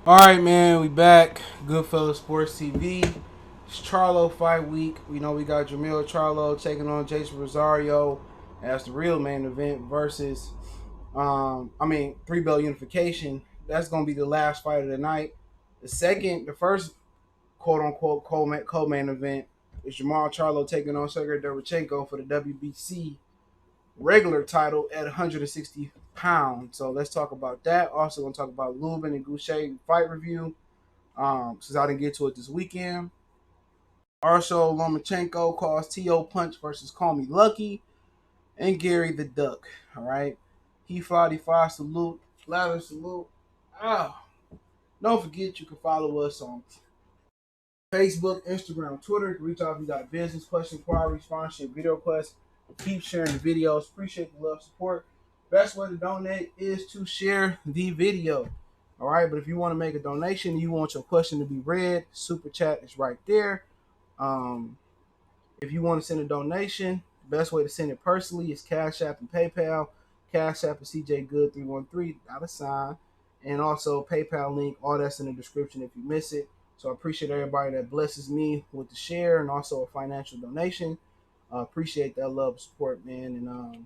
All right, man, we back. Goodfellas Sports TV. It's Charlo fight week. We know we got Jamil Charlo taking on Jason Rosario as the real main event versus, 3 belt unification. That's gonna be the last fight of the night. The first quote unquote co-main event is Jamal Charlo taking on Sergey Derevyanchenko for the WBC regular title at 160 pounds. So let's talk about that. Also, gonna talk about Lubin and Gausha fight review. Since I didn't get to it this weekend. Also, Lomachenko calls TO Punch versus Call Me Lucky and Gary the Duck. All right. He fought, salute, lather salute. Ah, don't forget you can follow us on Facebook, Instagram, Twitter. Reach out if you got a business question, inquiry, sponsorship, video request. Keep sharing the videos. Appreciate the love, support. Best way to donate is to share the video. All right, but if you want to make a donation, you want your question to be read, super chat is right there. Um, if you want to send a donation, the best way to send it personally is Cash App and PayPal. Cash App is CJ Good 313 $, and also PayPal link. All that's in the description if you miss it. So I appreciate everybody that blesses me with the share and also a financial donation. Appreciate that love and support, man. And I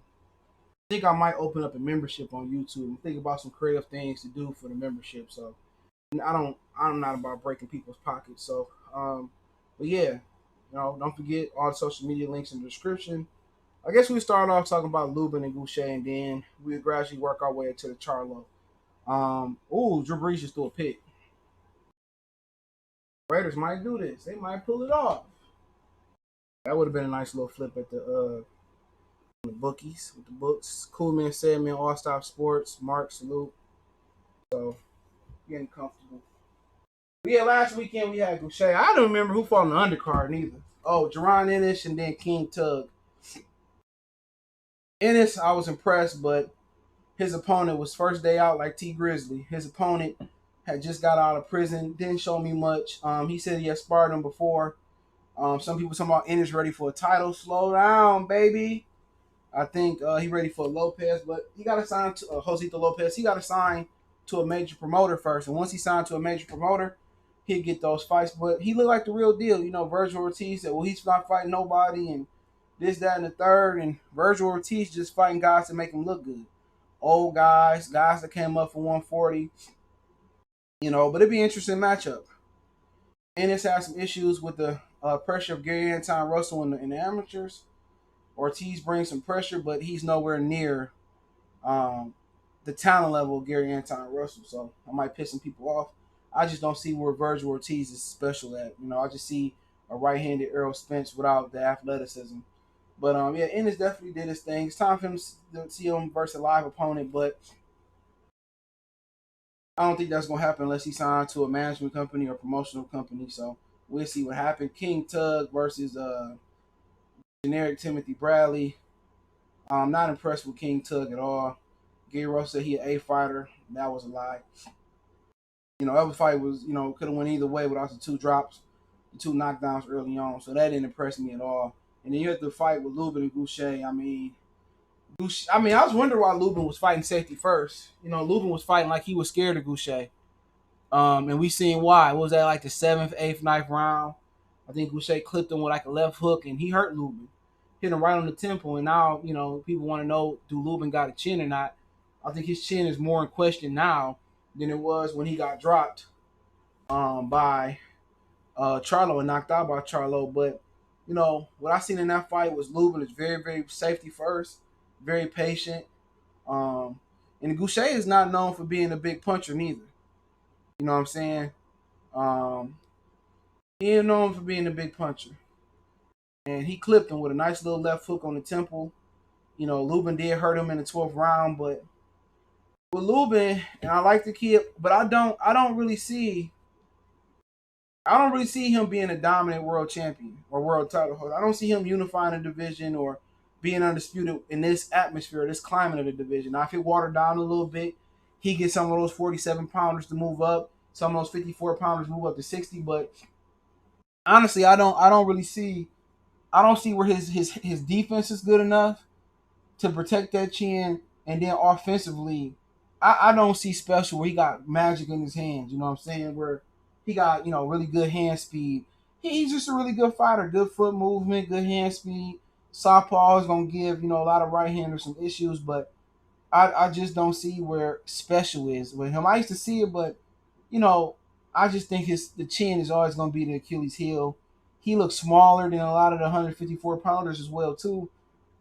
think I might open up a membership on YouTube and think about some creative things to do for the membership. So I'm not about breaking people's pockets. So, but yeah, don't forget all the social media links in the description. I guess we start off talking about Lubin and Gausha, and then we gradually work our way into the Charlo. Drew Brees just threw a pick. Raiders might do this. They might pull it off. That would have been a nice little flip at the bookies with the books. Cool man said, man, all stop sports. Mark salute. So getting comfortable. But yeah, last weekend we had Gausha. I don't remember who fought on the undercard neither. Oh, Jerron Ennis and then King Tug. Ennis, I was impressed, but his opponent was first day out like T Grizzly. His opponent had just got out of prison, didn't show me much. He said he had sparred him before. Some people talking about Ennis ready for a title. Slow down, baby. I think he ready for Lopez, but he got to sign to Josito Lopez. He got to sign to a major promoter first, and once he signed to a major promoter, he'd get those fights. But he looked like the real deal. Virgil Ortiz said, well, he's not fighting nobody, and this, that, and the third. And Virgil Ortiz just fighting guys to make him look good. Old guys that came up for 140. But it'd be an interesting matchup. Ennis has some issues with the pressure of Gary Anton Russell in the amateurs. Ortiz brings some pressure, but he's nowhere near the talent level of Gary Anton Russell. So I might piss some people off. I just don't see where Virgil Ortiz is special at. I just see a right-handed Errol Spence without the athleticism. But yeah, Ennis definitely did his thing. It's time for him to see him versus a live opponent, but I don't think that's gonna happen unless he signs to a management company or promotional company. So we'll see what happens. King Tug versus generic Timothy Bradley. I'm not impressed with King Tug at all. Gary Russell said he an A fighter. That was a lie. Every fight was, could have went either way without the two drops, the two knockdowns early on. So that didn't impress me at all. And then you have to fight with Lubin and Gausha. I was wondering why Lubin was fighting safety first. Lubin was fighting like he was scared of Gausha. And we seen why. What was that, like the 7th, 8th, 9th round? I think Gausha clipped him with like a left hook, and he hurt Lubin. Hit him right on the temple. And now, people want to know, do Lubin got a chin or not? I think his chin is more in question now than it was when he got dropped by Charlo and knocked out by Charlo. But, what I seen in that fight was Lubin is very, very safety first, very patient. And Gausha is not known for being a big puncher neither. You know what I'm saying? He ain't known for being a big puncher. And he clipped him with a nice little left hook on the temple. Lubin did hurt him in the 12th round, but with Lubin, and I like the kid, but I don't really see him being a dominant world champion or world title holder. I don't see him unifying a division or being undisputed in this atmosphere, this climate of the division. Now, if it watered down a little bit, he gets some of those 47 pounders to move up, some of those 54 pounders move up to 60. But honestly, I don't see where his defense is good enough to protect that chin, and then offensively, I don't see special where he got magic in his hands. You know what I'm saying? Where he got really good hand speed. He's just a really good fighter. Good foot movement, good hand speed. Southpaw is gonna give a lot of right handers some issues, but I just don't see where special is with him. I used to see it, but you know I just think the chin is always gonna be the Achilles heel. He looks smaller than a lot of the 154 pounders as well too.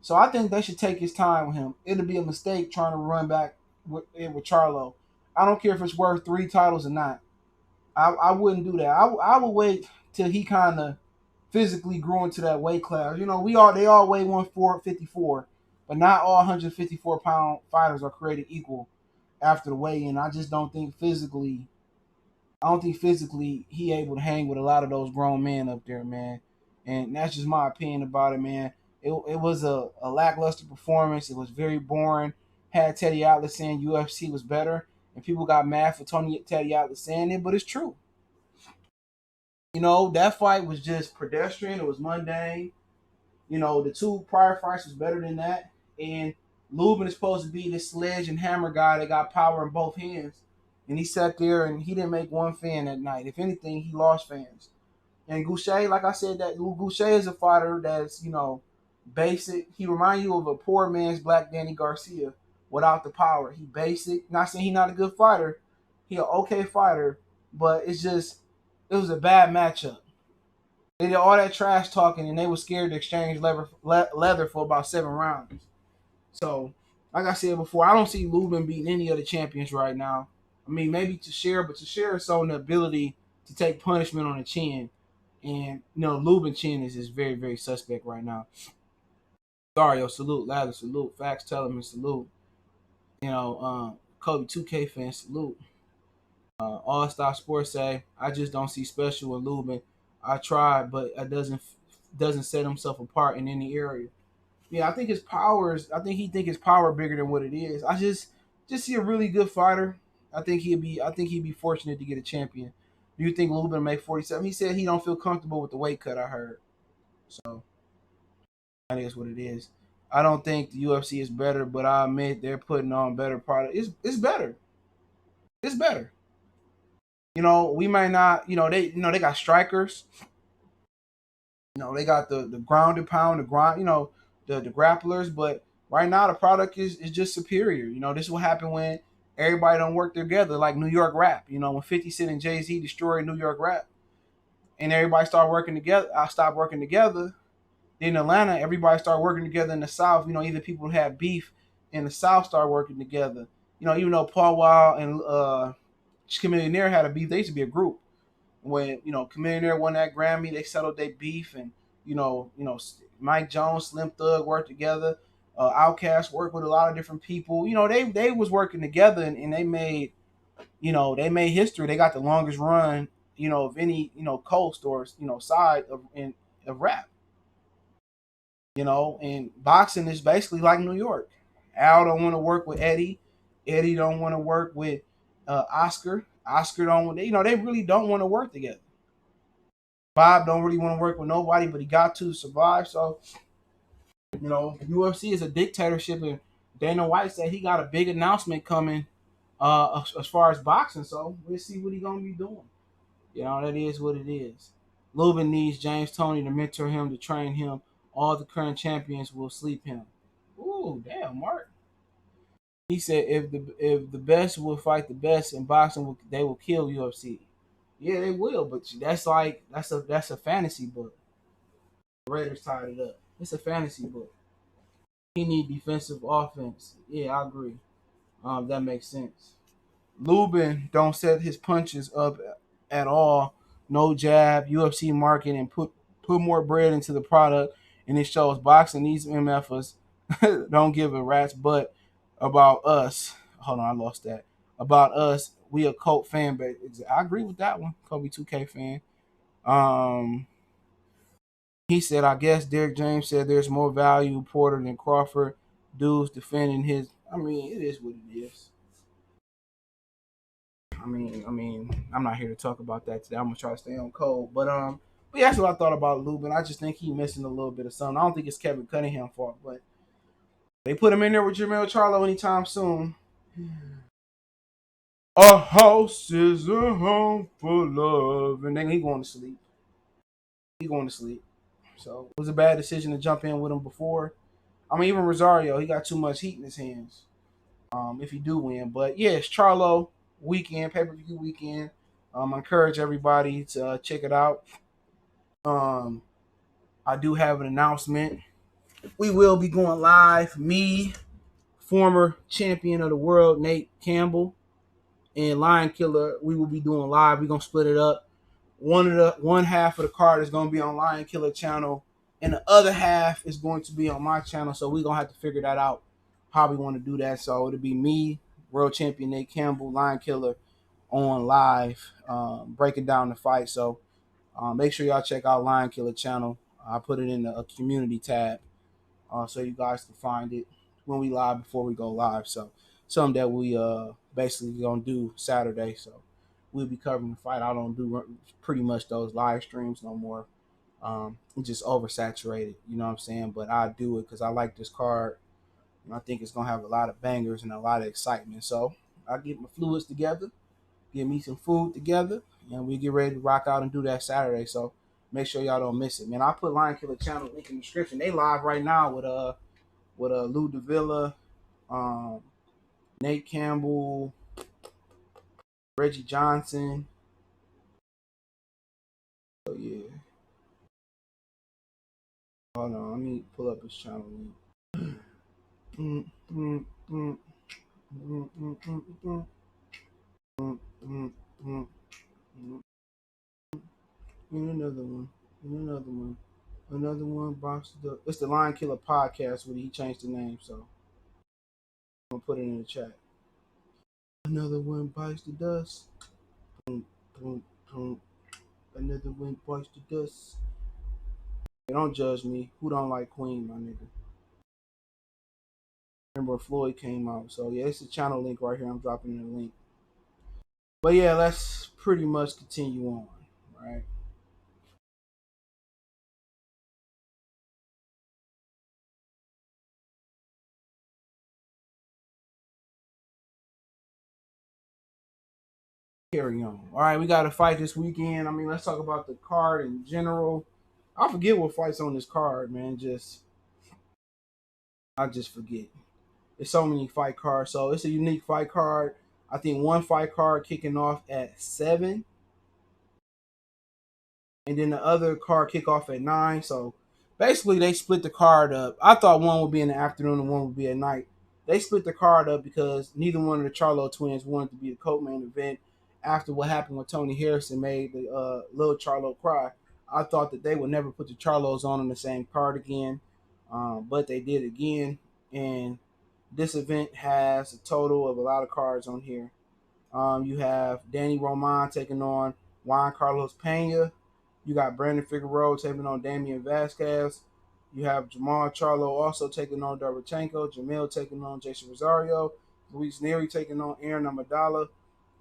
So I think they should take his time with him. It'll be a mistake trying to run back with Charlo. I don't care if it's worth 3 titles or not. I wouldn't do that. I would wait till he kind of physically grew into that weight class. They all weigh 154, but not all 154-pound fighters are created equal after the weigh-in. I don't think physically he able to hang with a lot of those grown men up there, man. And that's just my opinion about it, man. It was a lackluster performance. It was very boring. Had Teddy Atlas saying UFC was better, and people got mad for Teddy Atlas saying it, but it's true. That fight was just pedestrian. It was mundane. The two prior fights was better than that. And Lubin is supposed to be this sledge and hammer guy that got power in both hands. And he sat there and he didn't make one fan that night. If anything, he lost fans. And Gausha, like I said, that Gausha is a fighter that's, basic. He reminds you of a poor man's Black Danny Garcia without the power. He basic. Not saying he's not a good fighter. He an okay fighter, but it was a bad matchup. They did all that trash talking, and they were scared to exchange leather for about 7 rounds. So, like I said before, I don't see Lubin beating any of the champions right now. I mean, maybe Teixeira, but Teixeira is showing the ability to take punishment on the chin. And, Lubin chin is very, very suspect right now. Rosario, salute. Lather, salute. Facts, Tellerman, salute. Kobe 2K fans, salute. All Star Sports say, I just don't see special in Lubin. I tried, but it doesn't set himself apart in any area. Yeah, I think his powers. I think he think his power bigger than what it is. I just see a really good fighter. I think he'd be fortunate to get a champion. Do you think Lubin make 47? He said he don't feel comfortable with the weight cut. I heard. So that is what it is. I don't think the UFC is better, but I admit they're putting on better product. It's better. It's better. We might not. They got strikers. They got the ground and pound, the grind. The grapplers, but right now the product is just superior. This is what happened when everybody don't work together, like New York rap. When 50 Cent and Jay-Z destroyed New York rap, and everybody started working together. I stopped working together. Then in Atlanta, everybody started working together in the South. Either people who had beef in the South started working together. Even though Paul Wall and Chamillionaire had a beef, they used to be a group. When Chamillionaire won that Grammy, they settled their beef, and Mike Jones, Slim Thug worked together. Outkast worked with a lot of different people. They was working together, and they made history. They got the longest run, of any coast or side of rap. And boxing is basically like New York. Al don't want to work with Eddie. Eddie don't want to work with Oscar. Oscar don't want. They really don't want to work together. Bob don't really want to work with nobody, but he got to survive. So UFC is a dictatorship, and Dana White said he got a big announcement coming as far as boxing. So we'll see what he gonna be doing. That is what it is. Lubin needs James Toney to mentor him, to train him. All the current champions will sleep him. Ooh, damn, Mark. He said if the best will fight the best in boxing, they will kill UFC. Yeah, they will, but that's a fantasy book. The Raiders tied it up. It's a fantasy book. He need defensive offense. Yeah, I agree. That makes sense. Lubin don't set his punches up at all. No jab, UFC market, and put more bread into the product. And it shows boxing these MFers don't give a rat's butt about us. Hold on, I lost that. About us, we a cult fan base. I agree with that one. Kobe 2K fan. Um, he said, I guess Derek James said there's more value Porter than Crawford. Dudes defending his. I mean, it is what it is. I'm not here to talk about that today. I'm gonna try to stay on cold. But yeah, that's what I thought about Lubin. I just think he missing a little bit of something. I don't think it's Kevin Cunningham's fault, but they put him in there with Jermell Charlo anytime soon. A house is a home for love. And then he going to sleep. He going to sleep. So it was a bad decision to jump in with him before. I mean, even Rosario, he got too much heat in his hands. If he do win, but yeah, it's Charlo weekend, pay-per-view weekend. I encourage everybody to check it out. Um, I do have an announcement. We will be going live. Me, former champion of the world, Nate Campbell, and Lion Killer. We will be doing live. We're gonna split it up. One half of the card is gonna be on Lion Killer channel, and the other half is going to be on my channel. So we're gonna have to figure that out. How we want to do that. So it'll be me, world champion Nate Campbell, Lion Killer, on live, breaking down the fight. So make sure y'all check out Lion Killer channel. I put it in a community tab so you guys can find it when we live before we go live. So something that we basically gonna do Saturday. So we'll be covering the fight. I don't do pretty much those live streams no more. It's just oversaturated, you know what I'm saying? But I do it because I like this card. And I think it's gonna have a lot of bangers and a lot of excitement. So I get my fluids together, get me some food together, and we get ready to rock out and do that Saturday. So make sure y'all don't miss it, man. I put Lion Killer channel link in the description. They live right now with Lou Davilla, um, Nate Campbell, Reggie Johnson. So yeah, hold on, let me pull up his channel link. Mm, mm, mm, mm, mm, mm, mm, mm, mm, mm, mm. And another one, and another one, another one. Box the. It's the Lion Killer podcast where he changed the name, so I'm gonna put it in the chat. Another one bites the dust. Boom, boom, boom. Another one bites the dust. Hey, don't judge me. Who don't like Queen, my nigga? Remember Floyd came out. So yeah, it's a channel link right here. I'm dropping in the link. But yeah, let's pretty much continue on, right? Carry on. All right, we got a fight this weekend. I mean, let's talk about the card in general. I forget what fights on this card, man. I just forget. There's so many fight cards. So it's a unique fight card. I think one fight card kicking off at 7, and then the other card kick off at 9. So basically, they split the card up. I thought one would be in the afternoon and one would be at night. They split the card up because neither one of the Charlo twins wanted to be the co-main event after what happened when Tony Harrison made the little Charlo cry. I thought that they would never put the Charlos on the same card again, but they did again. And this event has a total of a lot of cards on here. You have Danny Roman taking on Juan Carlos Pena. You got Brandon Figueroa taking on Damian Vasquez. You have Jamal Charlo also taking on Derevyanchenko. Jamil taking on Jason Rosario. Luis Neri taking on Aaron Amadala.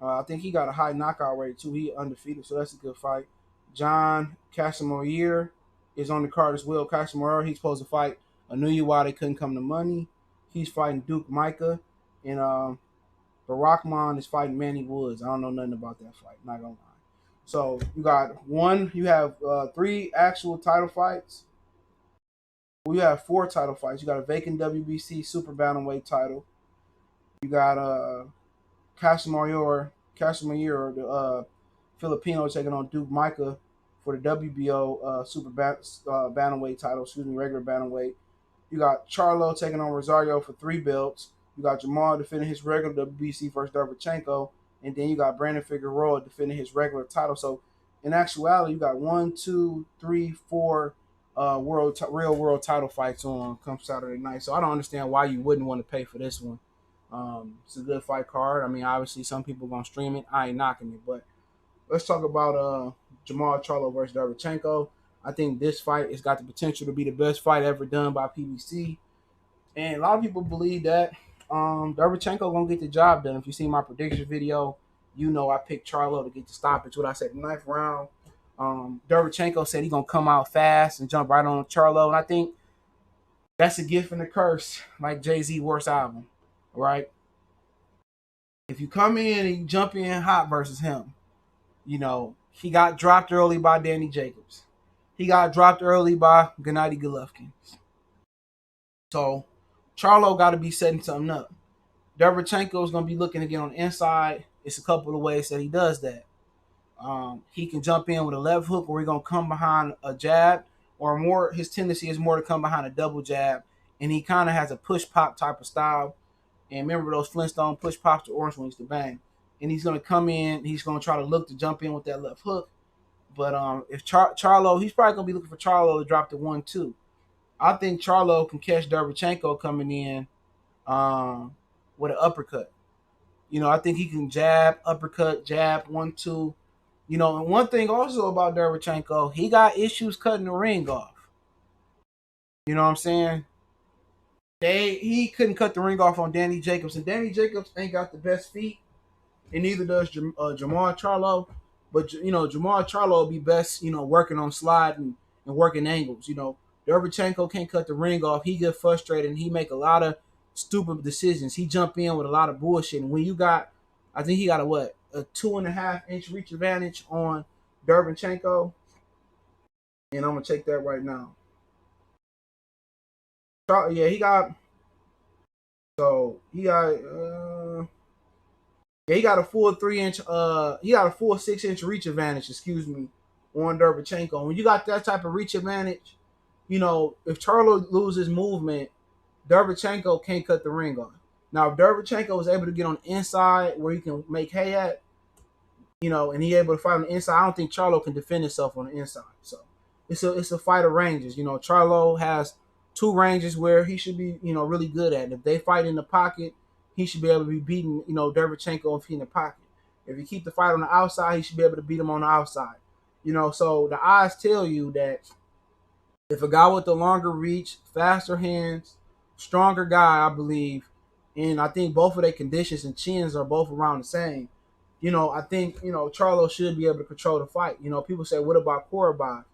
I think he got a high knockout rate too. He undefeated, so that's a good fight. John Casimir is on the card as well. Casimir, he's supposed to fight Anuya while they couldn't come to money. He's fighting Duke Micah. And Barakman is fighting Manny Woods. I don't know nothing about that fight. Not gonna lie. So you got one. You have 3 actual title fights. Well, you have 4 title fights. You got a vacant WBC super bantamweight title. You got Casimir, the Filipino, taking on Duke Micah for the WBO bantamweight title. Excuse me, regular bantamweight. You got Charlo taking on Rosario for 3 belts. You got Jamal defending his regular WBC versus Derevyanchenko, and then you got Brandon Figueroa defending his regular title. So, in actuality, you got 1, 2, 3, 4 real world title fights on come Saturday night. So I don't understand why you wouldn't want to pay for this one. It's a good fight card. I mean, obviously, some people gonna stream it. I ain't knocking it, but let's talk about Jamal Charlo versus Derevyanchenko. I think this fight has got the potential to be the best fight ever done by PBC. And a lot of people believe that Derevyanchenko gonna get the job done. If you see my prediction video, you know I picked Charlo to get the stoppage. What I said, the 9th round. Derevyanchenko said he gonna come out fast and jump right on Charlo, and I think that's a gift and a curse, like Jay-Z worst album, right? If you come in and you jump in hot versus him, he got dropped early by Danny Jacobs. He got dropped early by Gennady Golovkin. So Charlo got to be setting something up. Derevyanchenko is going to be looking to get on the inside. It's a couple of ways that he does that. He can jump in with a left hook, or he's going to come behind a jab, or more. His tendency is more to come behind a double jab, and he kind of has a push pop type of style. And remember those Flintstone push pops, the orange ones to bang. And he's going to come in. He's going to try to look to jump in with that left hook. But if Charlo, he's probably going to be looking for Charlo to drop the 1-2. I think Charlo can catch Derevyanchenko coming in with an uppercut. I think he can jab, uppercut, jab, 1-2. And one thing also about Derevyanchenko, he got issues cutting the ring off. You know what I'm saying? He couldn't cut the ring off on Danny Jacobs, and Danny Jacobs ain't got the best feet, and neither does Jamal Charlo. But Jamal Charlo will be best, working on sliding and working angles. Derevyanchenko can't cut the ring off. He get frustrated and he make a lot of stupid decisions. He jump in with a lot of bullshit. And when you got, I think he got a 2.5-inch reach advantage on Derevyanchenko, and I'm gonna check that right now. Yeah, he got. So he got. Yeah, he got a full 3-inch. He got a full 6-inch reach advantage. Excuse me, on Derevyanchenko. When you got that type of reach advantage, if Charlo loses movement, Derevyanchenko can't cut the ring off. Now, if Derevyanchenko is able to get on the inside where he can make hay at, and he able to fight on the inside, I don't think Charlo can defend himself on the inside. So it's a fight of ranges. Charlo has 2 ranges where he should be, really good at. If they fight in the pocket, he should be able to be beating, Derevyanchenko if he's in the pocket. If you keep the fight on the outside, he should be able to beat him on the outside. So the odds tell you that if a guy with the longer reach, faster hands, stronger guy, I believe, and I think both of their conditions and chins are both around the same. I think, Charlo should be able to control the fight. People say, what about Korobov?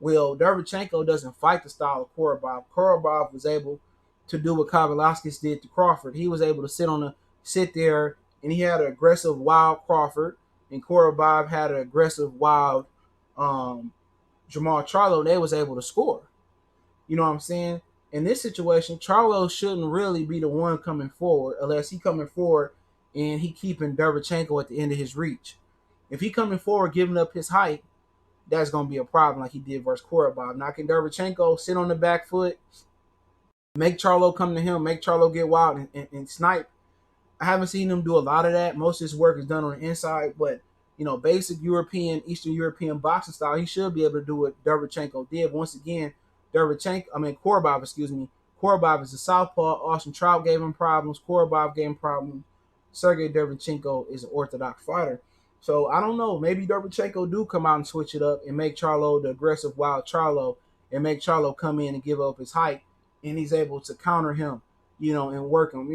Well, Derevyanchenko doesn't fight the style of Korobov. Korobov was able to do what Kavaliauskas did to Crawford. He was able to sit there, and he had an aggressive, wild Crawford, and Korobov had an aggressive, wild Jamal Charlo. They was able to score. You know what I'm saying? In this situation, Charlo shouldn't really be the one coming forward unless he coming forward and he keeping Derevyanchenko at the end of his reach. If he coming forward giving up his height, that's going to be a problem like he did versus Korobov. Knocking Derevyanchenko, sit on the back foot, make Charlo come to him, make Charlo get wild and snipe. I haven't seen him do a lot of that. Most of his work is done on the inside, but basic European, Eastern European boxing style, he should be able to do what Derevyanchenko did. Once again, Korobov, Korobov is a southpaw. Austin Trout gave him problems. Korobov gave him problems. Sergey Derevyanchenko is an orthodox fighter. So I don't know. Maybe Derevyanchenko do come out and switch it up and make Charlo the aggressive wild Charlo and make Charlo come in and give up his height, and he's able to counter him, and work him,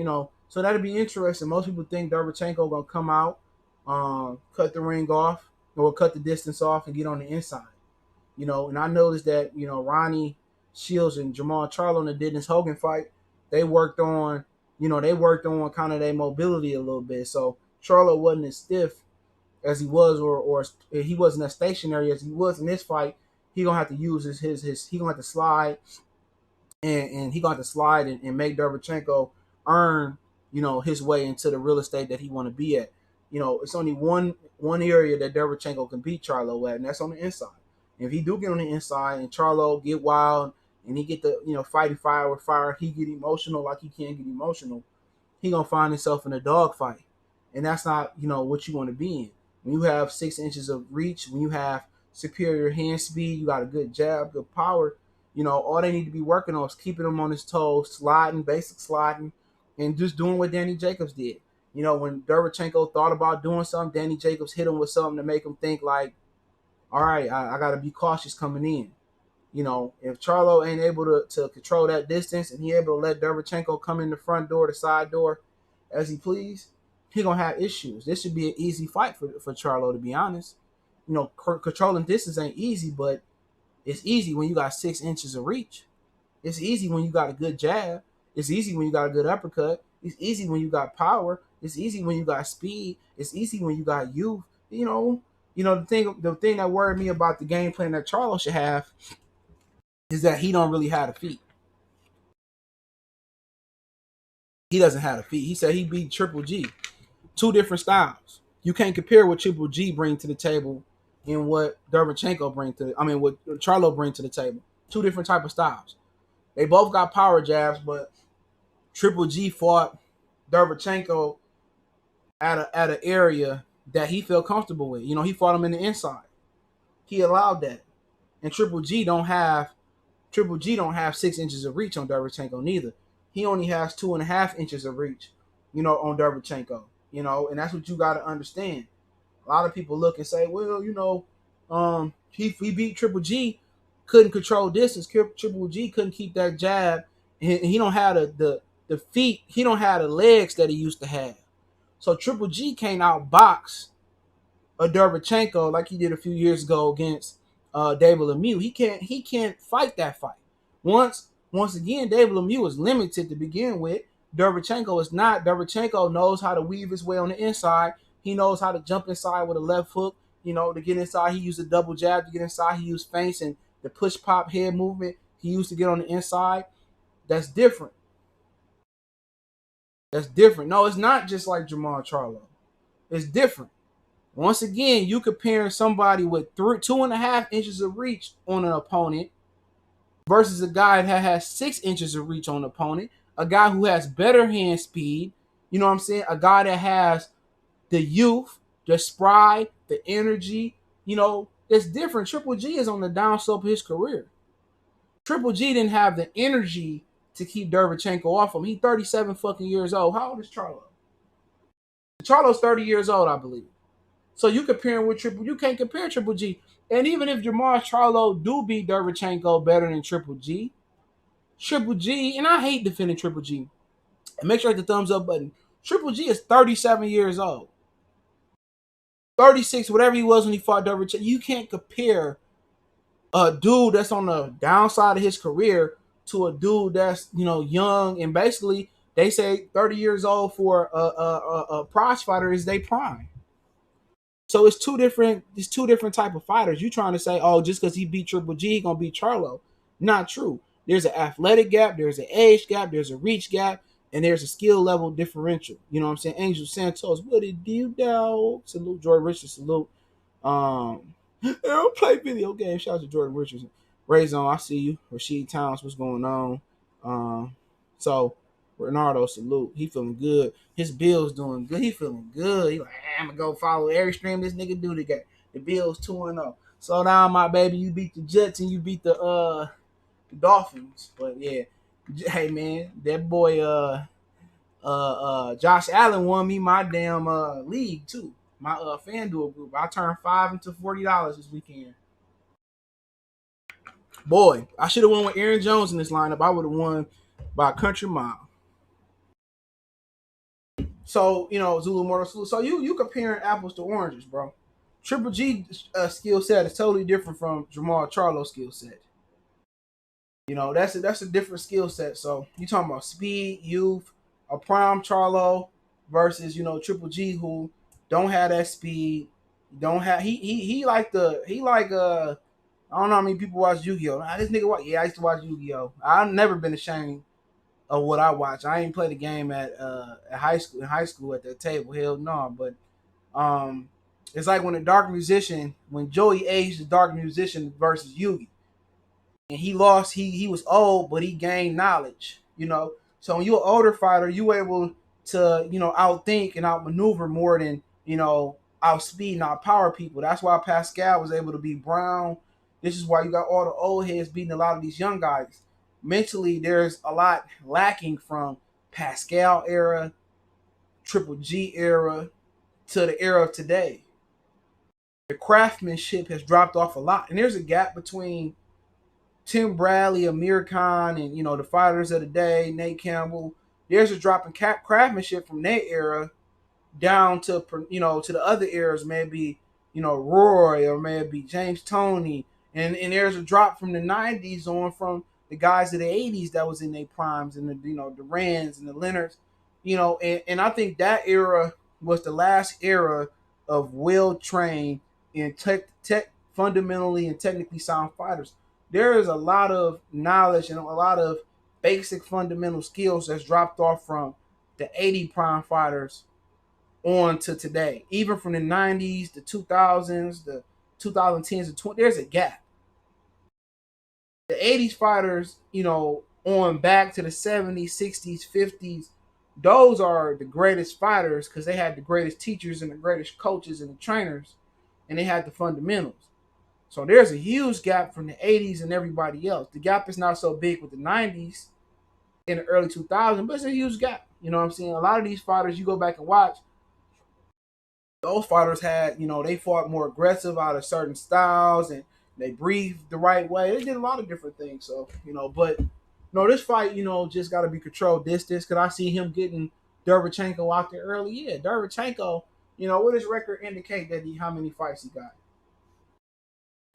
So that'd be interesting. Most people think Derevyanchenko gonna come out, cut the ring off or cut the distance off and get on the inside. And I noticed that, Ronnie Shields and Jamal Charlo in the Dennis Hogan fight, they worked on kind of their mobility a little bit. So Charlo wasn't as stiff as he was, or he wasn't as stationary as he was in this fight. He gonna have to use his he gonna have to slide and he gonna have to slide and make Derevyanchenko earn, his way into the real estate that he want to be at. It's only one area that Derevyanchenko can beat Charlo at, and that's on the inside. And if he do get on the inside and Charlo get wild and he get the, fighting fire with fire, he get emotional like he can get emotional, he gonna find himself in a dog fight. And that's not, what you want to be in. When you have 6 inches of reach, when you have superior hand speed, you got a good jab, good power, all they need to be working on is keeping him on his toes, sliding, basic sliding, and just doing what Danny Jacobs did. When Derevyanchenko thought about doing something, Danny Jacobs hit him with something to make him think like, all right, I got to be cautious coming in. If Charlo ain't able to control that distance and he able to let Derevyanchenko come in the front door, the side door, as he please, he going to have issues. This should be an easy fight for Charlo, to be honest. Controlling distance ain't easy, but it's easy when you got 6 inches of reach. It's easy when you got a good jab. It's easy when you got a good uppercut. It's easy when you got power. It's easy when you got speed. It's easy when you got youth. The thing that worried me about the game plan that Charlo should have is that he don't really have the feet. He doesn't have the feet. He said he beat Triple G. Two different styles. You can't compare what Triple G bring to the table and what Derevyanchenko bring to. What Charlo bring to the table. Two different type of styles. They both got power jabs, but Triple G fought Derevyanchenko at an area that he felt comfortable with. He fought him in the inside. He allowed that. And Triple G don't have 6 inches of reach on Derevyanchenko neither. He only has 2.5 inches of reach, on Derevyanchenko. And that's what you got to understand. A lot of people look and say, well, he beat Triple G, couldn't control distance. Triple G couldn't keep that jab, and he don't have the feet. He don't have the legs that he used to have. So Triple G can't outbox a Derevyanchenko like he did a few years ago against David Lemieux. He can't fight that fight. Once again, David Lemieux is limited to begin with. Derevyanchenko is not. Derevyanchenko knows how to weave his way on the inside. He knows how to jump inside with a left hook. To get inside, he used a double jab to get inside. He used feints and the push pop head movement he used to get on the inside. That's different. That's different. No, it's not just like Jamal Charlo. It's different. Once again, you comparing somebody with 2.5 inches of reach on an opponent versus a guy that has 6 inches of reach on an opponent, a guy who has better hand speed, you know what I'm saying? A guy that has the youth, the spry, the energy, it's different. Triple G is on the downslope of his career. Triple G didn't have the energy to keep Derevyanchenko off him. He's 37 fucking years old. How old is Charlo? Charlo's 30 years old, I believe. So you comparing with you can't compare Triple G. And even if Jamal Charlo do beat Derevyanchenko better than Triple G, and I hate defending Triple G. And make sure to hit the thumbs up button. Triple G is 37 years old. 36, whatever he was when he fought Derevyanchenko. You can't compare a dude that's on the downside of his career to a dude that's, young. And basically, they say 30 years old for a prize fighter is their prime. So it's two different type of fighters. You trying to say, oh, just because he beat Triple G, he gonna beat Charlo? Not true. There's an athletic gap, there's an age gap, there's a reach gap, and there's a skill level differential. You know what I'm saying? Angel Santos, what did you do? Salute Jordan Richards. Salute. I don't play video games. Shout out to Jordan Richards. Rayzon, I see you. Rashid Towns, what's going on? So Bernardo, salute. He feeling good. His Bills doing good. He feeling good. He like, I'm gonna go follow every stream this nigga do today. The Bills 2-0. Slow down, my baby. You beat the Jets and you beat the Dolphins. But yeah, hey man, that boy Josh Allen won me my damn league too. My FanDuel group. I turned $5 into $40 this weekend. Boy, I should have won with Aaron Jones in this lineup. I would have won by a country mile. So, Zulu Mortal Zulu. So you comparing apples to oranges, bro. Triple G skill set is totally different from Jamal Charlo's skill set. That's a different skill set. So you talking about speed, youth, a prime Charlo versus Triple G who don't have that speed, don't have he like I don't know how many people watch Yu-Gi-Oh. This nigga watch. Yeah, I used to watch Yu-Gi-Oh. I've never been ashamed of what I watch. I ain't played the game at high school. In high school at the table, hell no. But it's like when Joey aged the Dark Musician versus Yugi, and he lost. He was old, but he gained knowledge. So when you're an older fighter, you able to outthink and outmaneuver more than outspeed and outpower people. That's why Pascal was able to beat Brown. This is why you got all the old heads beating a lot of these young guys. Mentally, there's a lot lacking from Pascal era, Triple G era, to the era of today. The craftsmanship has dropped off a lot. And there's a gap between Tim Bradley, Amir Khan, and the fighters of the day, Nate Campbell. There's a drop in craftsmanship from their era down to to the other eras, maybe Roy or maybe James Toney, and there's a drop from the 90s on from the guys of the 80s that was in their primes, and the Durans and the Leonards. And I think that era was the last era of well trained and tech fundamentally and technically sound fighters. There is a lot of knowledge and a lot of basic fundamental skills that's dropped off from the 80 prime fighters on to today. Even from the 90s, the 2000s, the 2010s, the 20, there's a gap. The 80s fighters, on back to the 70s, 60s, 50s, those are the greatest fighters because they had the greatest teachers and the greatest coaches and the trainers, and they had the fundamentals. So there's a huge gap from the 80s and everybody else. The gap is not so big with the 90s in the early 2000s, but it's a huge gap. You know what I'm saying? A lot of these fighters, you go back and watch, those fighters had, they fought more aggressive out of certain styles and they breathed the right way. They did a lot of different things. So, but no, this fight, just got to be controlled distance because I see him getting Derevyanchenko out there early. Yeah, Derevyanchenko, what his record indicate that how many fights he got?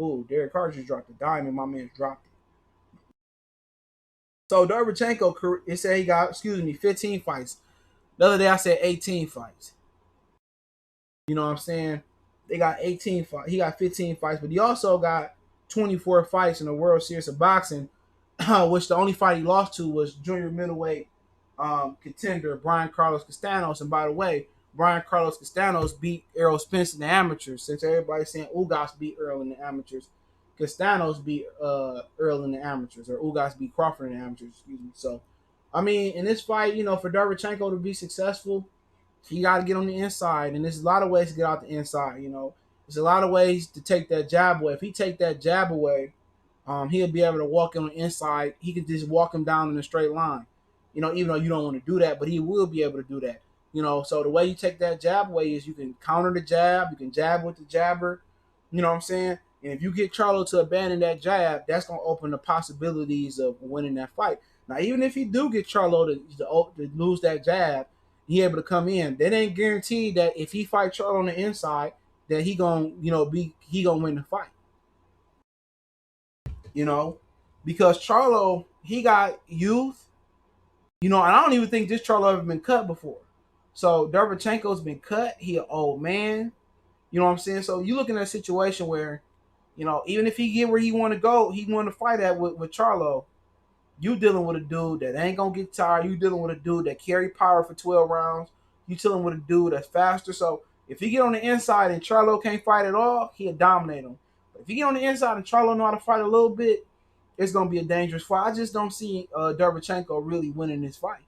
Ooh, Derek Carr just dropped the diamond. My man's dropped it. So Derevyanchenko, it said he got, 15 fights. The other day I said 18 fights. You know what I'm saying? They got 18 fights. He got 15 fights, but he also got 24 fights in the World Series of Boxing, which the only fight he lost to was junior middleweight contender Brian Carlos Castanos. And by the way, Brian Carlos Castanos beat Errol Spence in the amateurs. Since everybody's saying Ugas beat Earl in the amateurs, Castanos beat Earl in the amateurs, or Ugas beat Crawford in the amateurs. Excuse me. So, I mean, in this fight, for Derevyanchenko to be successful, he got to get on the inside, and there's a lot of ways to get out the inside. There's a lot of ways to take that jab away. If he take that jab away, he'll be able to walk on the inside. He could just walk him down in a straight line. Even though you don't want to do that, but he will be able to do that. So the way you take that jab away is you can counter the jab, you can jab with the jabber. You know what I'm saying? And if you get Charlo to abandon that jab, that's gonna open the possibilities of winning that fight. Now, even if he do get Charlo to lose that jab, he able to come in. That ain't guaranteed that if he fight Charlo on the inside, that he gonna win the fight. You know, because Charlo, he got youth. And I don't even think this Charlo ever been cut before. So Derevyanchenko's been cut. He an old man. You know what I'm saying? So you looking at a situation where, even if he get where he want to go, he want to fight at with Charlo. You dealing with a dude that ain't gonna get tired. You dealing with a dude that carry power for 12 rounds. You dealing with a dude that's faster. So if he get on the inside and Charlo can't fight at all, he'll dominate him. But if he get on the inside and Charlo know how to fight a little bit, it's gonna be a dangerous fight. I just don't see Derevyanchenko really winning this fight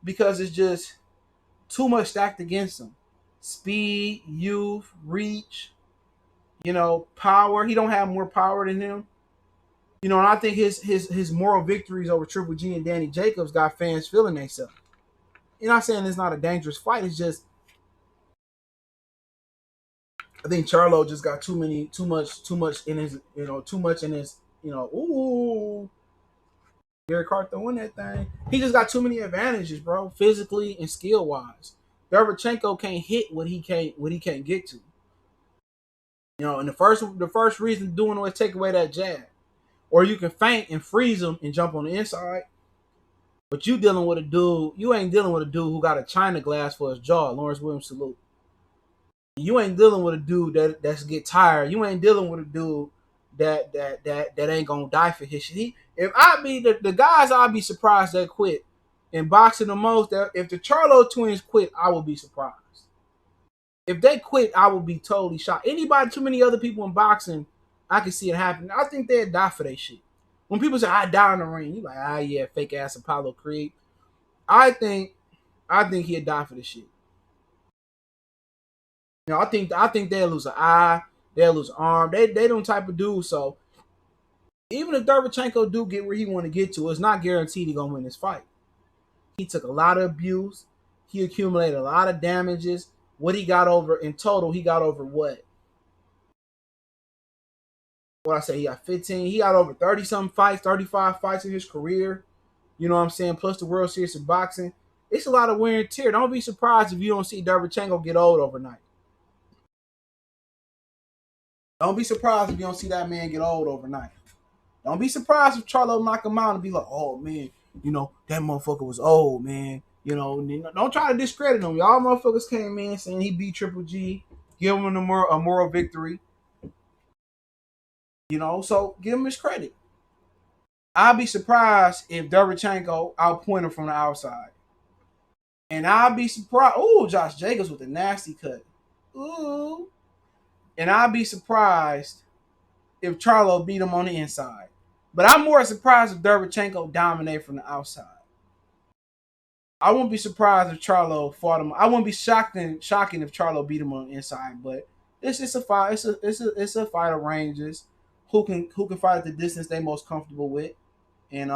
because it's just too much stacked against him. Speed, youth, reach, power. He don't have more power than him. And I think his moral victories over Triple G and Danny Jacobs got fans feeling themselves. You're not saying it's not a dangerous fight. It's just I think Charlo just got too much in his, too much in his, ooh, Gary Carter throwing that thing. He just got too many advantages, bro, physically and skill wise. Derevyanchenko can't hit what he can't get to. And the first reason doing it is take away that jab. Or you can feint and freeze him and jump on the inside. But you dealing with a dude, you ain't dealing with a dude who got a china glass for his jaw. Lawrence Williams salute. You ain't dealing with a dude that's get tired. You ain't dealing with a dude that ain't gonna die for his shit. If I be the guys, I'd be surprised they quit. In boxing the most, that if the Charlo twins quit, I would be surprised. If they quit, I would be totally shocked. Anybody, too many other people in boxing, I can see it happen. I think they'd die for that shit. When people say I die in the ring, you like, yeah, fake ass Apollo Creed. I think he'd die for this shit. I think they'll lose an eye, they'll lose an arm. They don't type of dude. So even if Derevyanchenko do get where he want to get to, it's not guaranteed he gonna win this fight. He took a lot of abuse. He accumulated a lot of damages. What he got over in total, he got over what? What I say, he got 15. He got over 30 something fights, 35 fights in his career. You know what I'm saying? Plus the World Series of Boxing. It's a lot of wear and tear. Don't be surprised if you don't see Derevyanchenko get old overnight. Don't be surprised if you don't see that man get old overnight. Don't be surprised if Charlo knock him out and be like, oh man, that motherfucker was old, man. Don't try to discredit him. Y'all motherfuckers came in saying he beat Triple G, give him a moral victory. So give him his credit. I'll be surprised if Derevyanchenko outpoint him from the outside. And I'll be surprised. Ooh, Josh Jacobs with a nasty cut. Ooh. And I'll be surprised if Charlo beat him on the inside. But I'm more surprised if Derevyanchenko dominate from the outside. I wouldn't be surprised if Charlo fought him. I wouldn't be shocking if Charlo beat him on the inside. But it's just a fight. It's a fight of ranges. Who can fight at the distance they most comfortable with, and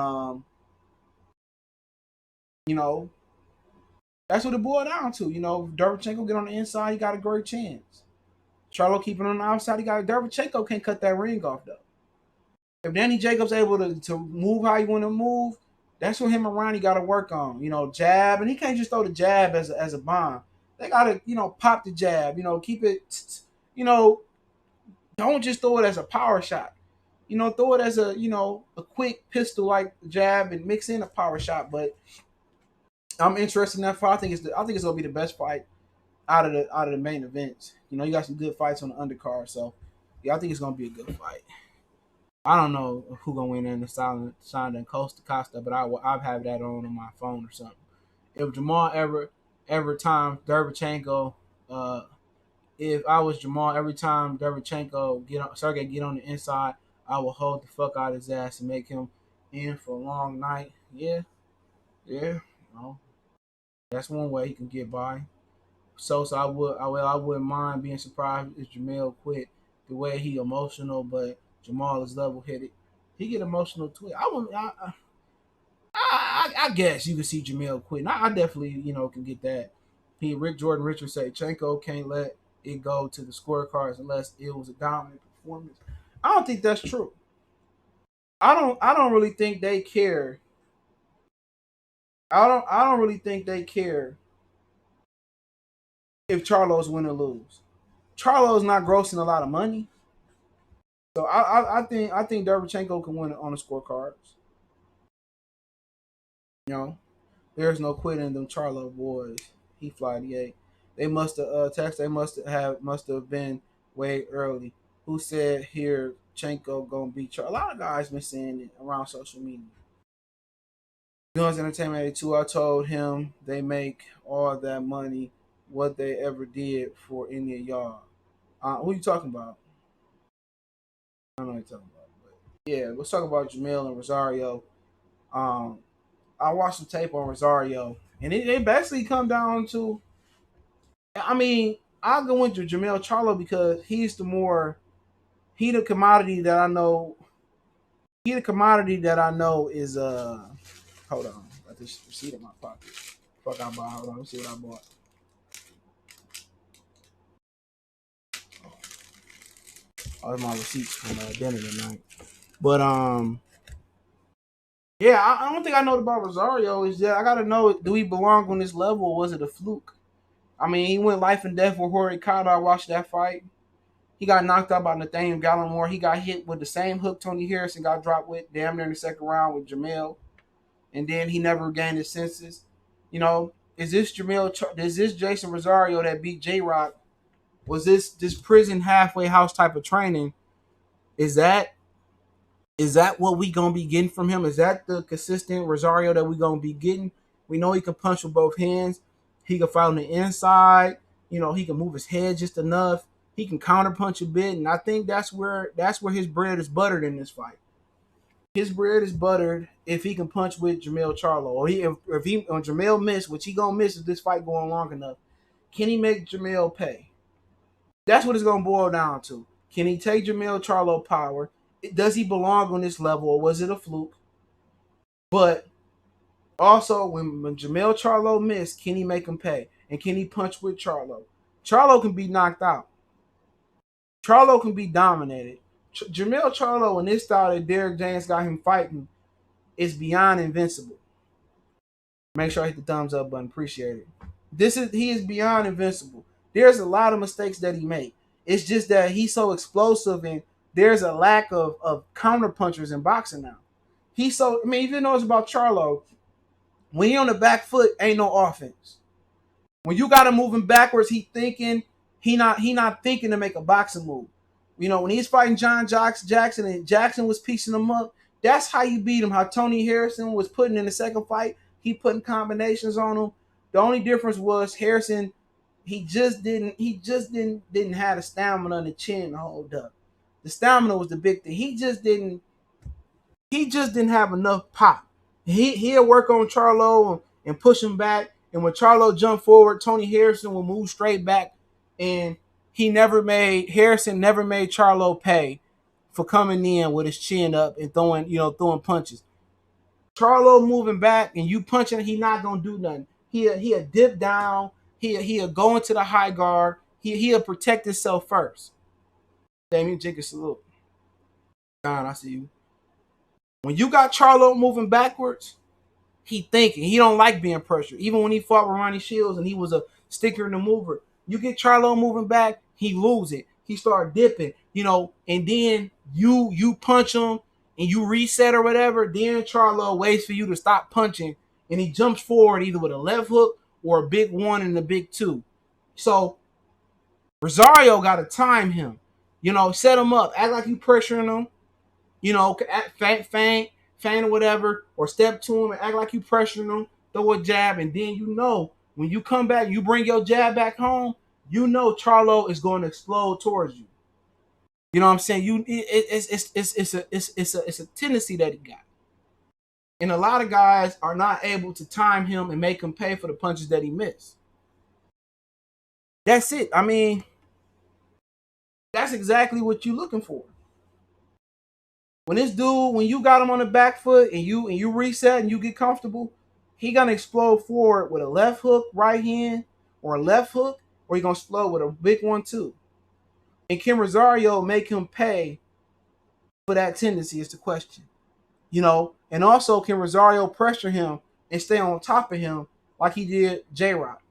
you know that's what it boiled down to. If Derevyanchenko get on the inside, he got a great chance. Charlo keeping on the outside, he got Derevyanchenko can't cut that ring off though. If Danny Jacobs able to move how you want to move, that's what him and Ronnie got to work on. Jab, and he can't just throw the jab as a bomb. They got to pop the jab. Keep it. Don't just throw it as a power shot. Throw it as a quick pistol like jab and mix in a power shot. But I'm interested in that fight. I think it's gonna be the best fight out of the main events. You got some good fights on the undercard, so yeah, I think it's gonna be a good fight. I don't know who gonna win in the silent and Costa Costa, but I'll have that on my phone or something. If Jamal ever time Derevyanchenko, if I was Jamal, every time Derevyanchenko Sergey get on the inside, I will hold the fuck out his ass and make him in for a long night. Yeah, yeah. That's one way he can get by. So I wouldn't mind being surprised if Jamel quit the way he emotional, but Jamal is level headed. He get emotional too. I guess you can see Jamel quit. I definitely can get that. Rick Jordan Richards say Chenko can't let it go to the scorecards unless it was a dominant performance. I don't think that's true. I don't really think they care. I don't really think they care if Charlo's win or lose. Charlo's not grossing a lot of money. So I think Derevyanchenko can win it on the scorecards. You know, there's no quitting them Charlo boys. He fly the eight. They must have text. They must have been way early. Who said here Chenko gonna beat Charlo? A lot of guys been saying it around social media. Guns Entertainment 82. I told him they make all that money. What they ever did for any of y'all. Who you talking about? I don't know what you're talking about. But yeah, let's talk about Jamil and Rosario. Um, I watched some tape on Rosario, and it basically come down to, I mean, I'll go into Jamel Charlo because he the commodity that I know. He the commodity that I know is hold on, I got this receipt in my pocket. Fuck I bought. Hold on, let's see what I bought. Oh, my receipts from dinner tonight. But yeah, I don't think I know about Rosario. Is that I gotta know, do he belong on this level or was it a fluke? I mean, he went life and death with Jorge Cotto. I watched that fight. He got knocked out by Nathaniel Gallimore. He got hit with the same hook Tony Harrison got dropped with damn near in the second round with Jamel. And then he never regained his senses. Is this Is this Jason Rosario that beat J Rock? Was this prison halfway house type of training? Is that what we gonna be getting from him? Is that the consistent Rosario that we gonna be getting? We know he can punch with both hands. He can fight on the inside. He can move his head just enough. He can counter punch a bit, and I think that's where his bread is buttered in this fight. His bread is buttered if he can punch with Jamel Charlo, or if he on Jamel miss, which he gonna miss if this fight going long enough. Can he make Jamel pay? That's what it's gonna boil down to. Can he take Jamel Charlo power? Does he belong on this level, or was it a fluke? But also, when Jamel Charlo missed, can he make him pay? And can he punch with Charlo? Charlo can be knocked out. Charlo can be dominated. Jamel Charlo and this style that Derek James got him fighting is beyond invincible. Make sure I hit the thumbs up button. Appreciate it. He is beyond invincible. There's a lot of mistakes that he made. It's just that he's so explosive and there's a lack of counter punchers in boxing now. I mean, if you know it's about Charlo, When he on the back foot, ain't no offense. When you got him moving backwards, he not thinking to make a boxing move. When he's fighting John Jackson and Jackson was piecing him up, that's how you beat him. How Tony Harrison was putting in the second fight, he putting combinations on him. The only difference was Harrison, he just didn't have the stamina and the chin to hold up. The stamina was the big thing. He just didn't have enough pop. He'll work on Charlo and push him back. And when Charlo jumped forward, Tony Harrison will move straight back. And Harrison never made Charlo pay for coming in with his chin up and throwing punches. Charlo moving back and you punching, he not gonna do nothing. He'll dip down. He'll go into the high guard. He'll protect himself first. Derevyanchenko salute. Don, I see you. When you got Charlo moving backwards, he thinking. He don't like being pressured. Even when he fought with Ronnie Shields and he was a sticker and a mover. You get Charlo moving back, he lose it. He start dipping, and then you punch him and you reset or whatever. Then Charlo waits for you to stop punching and he jumps forward either with a left hook or a big one and a big two. So Rosario got to time him. Set him up. Act like you pressuring him. Feint or whatever, or step to him and act like you pressuring him, throw a jab, and then when you come back, you bring your jab back home, Charlo is going to explode towards you. You know what I'm saying? It's a tendency that he got. And a lot of guys are not able to time him and make him pay for the punches that he missed. That's it. I mean, that's exactly what you're looking for. When you got him on the back foot and you reset and you get comfortable, he gonna explode forward with a left hook, right hand, or a left hook, or he gonna explode with a big one too. And can Rosario make him pay for that tendency is the question. And also can Rosario pressure him and stay on top of him like he did J Rock?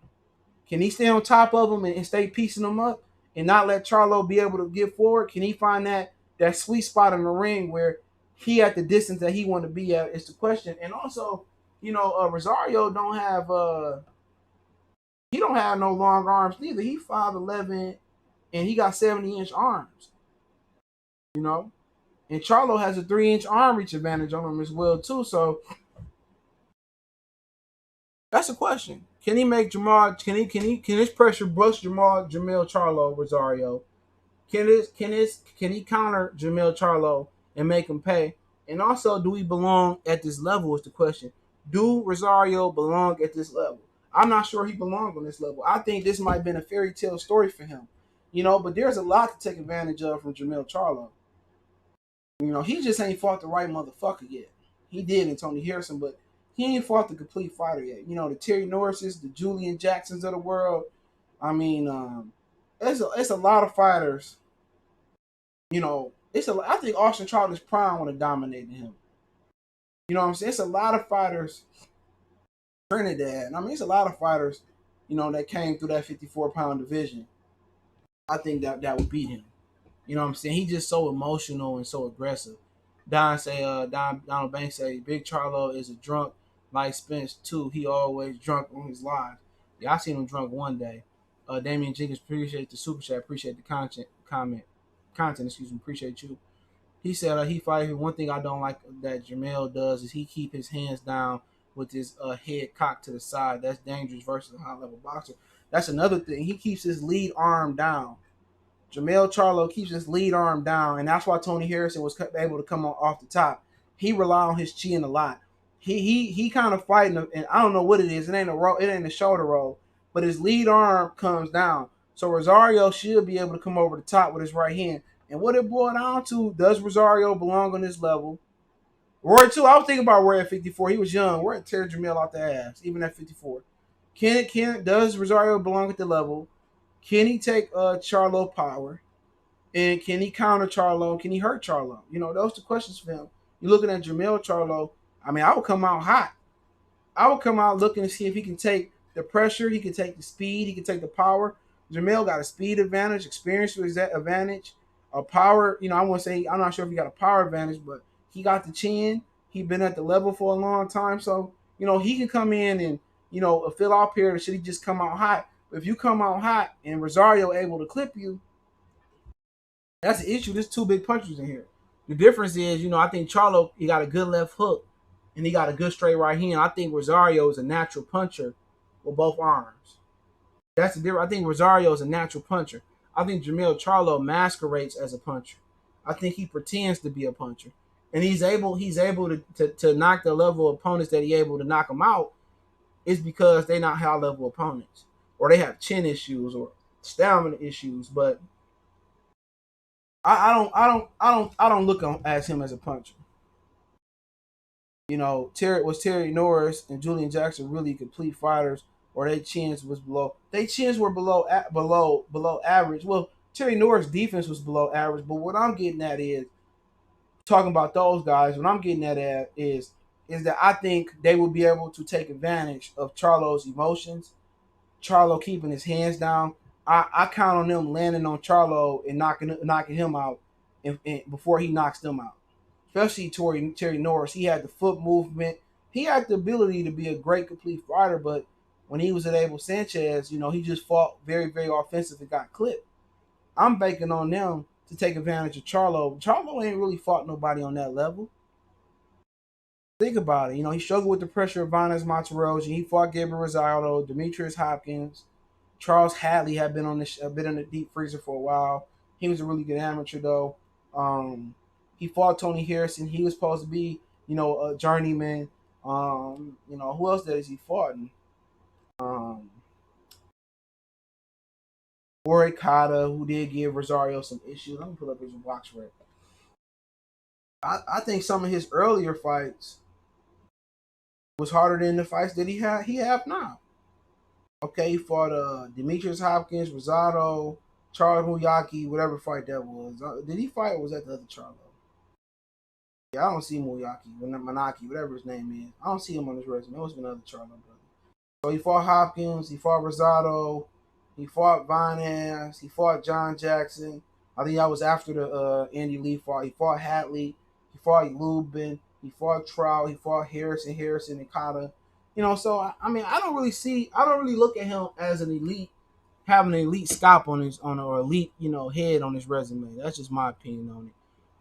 Can he stay on top of him and stay piecing him up and not let Charlo be able to get forward? Can he find that sweet spot in the ring where he at the distance that he want to be at is the question. And also, Rosario he don't have no long arms neither. He 5'11" and he got 70-inch arms. You know, and Charlo has a 3-inch arm reach advantage on him as well too. So that's a question. Can he make Jamal? Can his pressure bust Jamil Charlo Rosario? Can he counter Jamil Charlo and make him pay? And also, do we belong at this level is the question. Do Rosario belong at this level? I'm not sure he belongs on this level. I think this might have been a fairy tale story for him. But there's a lot to take advantage of from Jamil Charlo. He just ain't fought the right motherfucker yet. He did in Tony Harrison, but he ain't fought the complete fighter yet. The Terry Norrises, the Julian Jacksons of the world. I mean, it's a lot of fighters. I think Austin Charlie's prime would have dominated him. You know what I'm saying? It's a lot of fighters. Trinidad. I mean, it's a lot of fighters, that came through that 54-pound division. I think that would beat him. You know what I'm saying? He's just so emotional and so aggressive. Donald Banks say Big Charlo is a drunk like Spence too. He always drunk on his live. Yeah, I seen him drunk one day. Damian Jenkins, appreciate the super chat, appreciate the content, excuse me, appreciate you. He said he fight. One thing I don't like that Jamel does is he keep his hands down with his head cocked to the side. That's dangerous versus a high level boxer. That's another thing. He keeps his lead arm down. Jamel Charlo keeps his lead arm down, and that's why Tony Harrison was able to come off the top. He rely on his chin a lot. He kind of fighting, and I don't know what it is. It ain't a shoulder roll, but his lead arm comes down. So Rosario should be able to come over the top with his right hand. And what it boiled down to, does Rosario belong on this level? Roy too. I was thinking about Roy at 54. He was young. Roy tear Jamel out the ass, even at 54. Does Rosario belong at the level? Can he take Charlo power? And can he counter Charlo? Can he hurt Charlo? Those are the questions for him. You're looking at Jamel Charlo. I mean, I would come out hot. I would come out looking to see if he can take the pressure, he can take the speed, he can take the power. Jamel got a speed advantage, experience with that advantage, a power. I want to say I'm not sure if he got a power advantage, but he got the chin. He been at the level for a long time, so he can come in and fill out period. Should he just come out hot? But if you come out hot and Rosario able to clip you, that's the issue. There's two big punchers in here. The difference is, I think Charlo, he got a good left hook and he got a good straight right hand. I think Rosario is a natural puncher with both arms. That's the difference. I think Rosario is a natural puncher. I think Jamil Charlo masquerades as a puncher. I think he pretends to be a puncher. And he's able to knock the level of opponents that he able to knock them out is because they're not high level opponents. Or they have chin issues or stamina issues. But I don't look at him as a puncher. Terry Norris and Julian Jackson really complete fighters, or their chins were below average. Well, Terry Norris' defense was below average, but what I'm getting at is talking about those guys. What I'm getting at is that I think they will be able to take advantage of Charlo's emotions, Charlo keeping his hands down. I count on them landing on Charlo and knocking him out before he knocks them out. Especially Terry Norris. He had the foot movement. He had the ability to be a great complete fighter, but when he was at Abel Sanchez, he just fought very, very offensive and got clipped. I'm banking on them to take advantage of Charlo. Charlo ain't really fought nobody on that level. Think about it. He struggled with the pressure of Vanes Monterosi. He fought Gabriel Rosado, Demetrius Hopkins. Charles Hadley had been on the been in the deep freezer for a while. He was a really good amateur though. He fought Tony Harrison. He was supposed to be, a journeyman. Who else has he fought? Um, Ori Kata, who did give Rosario some issues. Let me pull up his box record. I think some of his earlier fights was harder than the fights that he have now. Okay, he fought Demetrius Hopkins, Rosado, Charles Muyaki, whatever fight that was. Did he fight or was that the other Charlo? Yeah, I don't see Muyaki, Manaki, whatever his name is. I don't see him on his resume. It was another Charlo brother. So he fought Hopkins, he fought Rosado, he fought Vanes, he fought John Jackson. I think that was after the Andy Lee fight. He fought Hatley, he fought Lubin, he fought Trout, he fought Harrison, and Kata. So I mean, I don't really look at him as an elite, having an elite scalp or elite, head on his resume. That's just my opinion on it.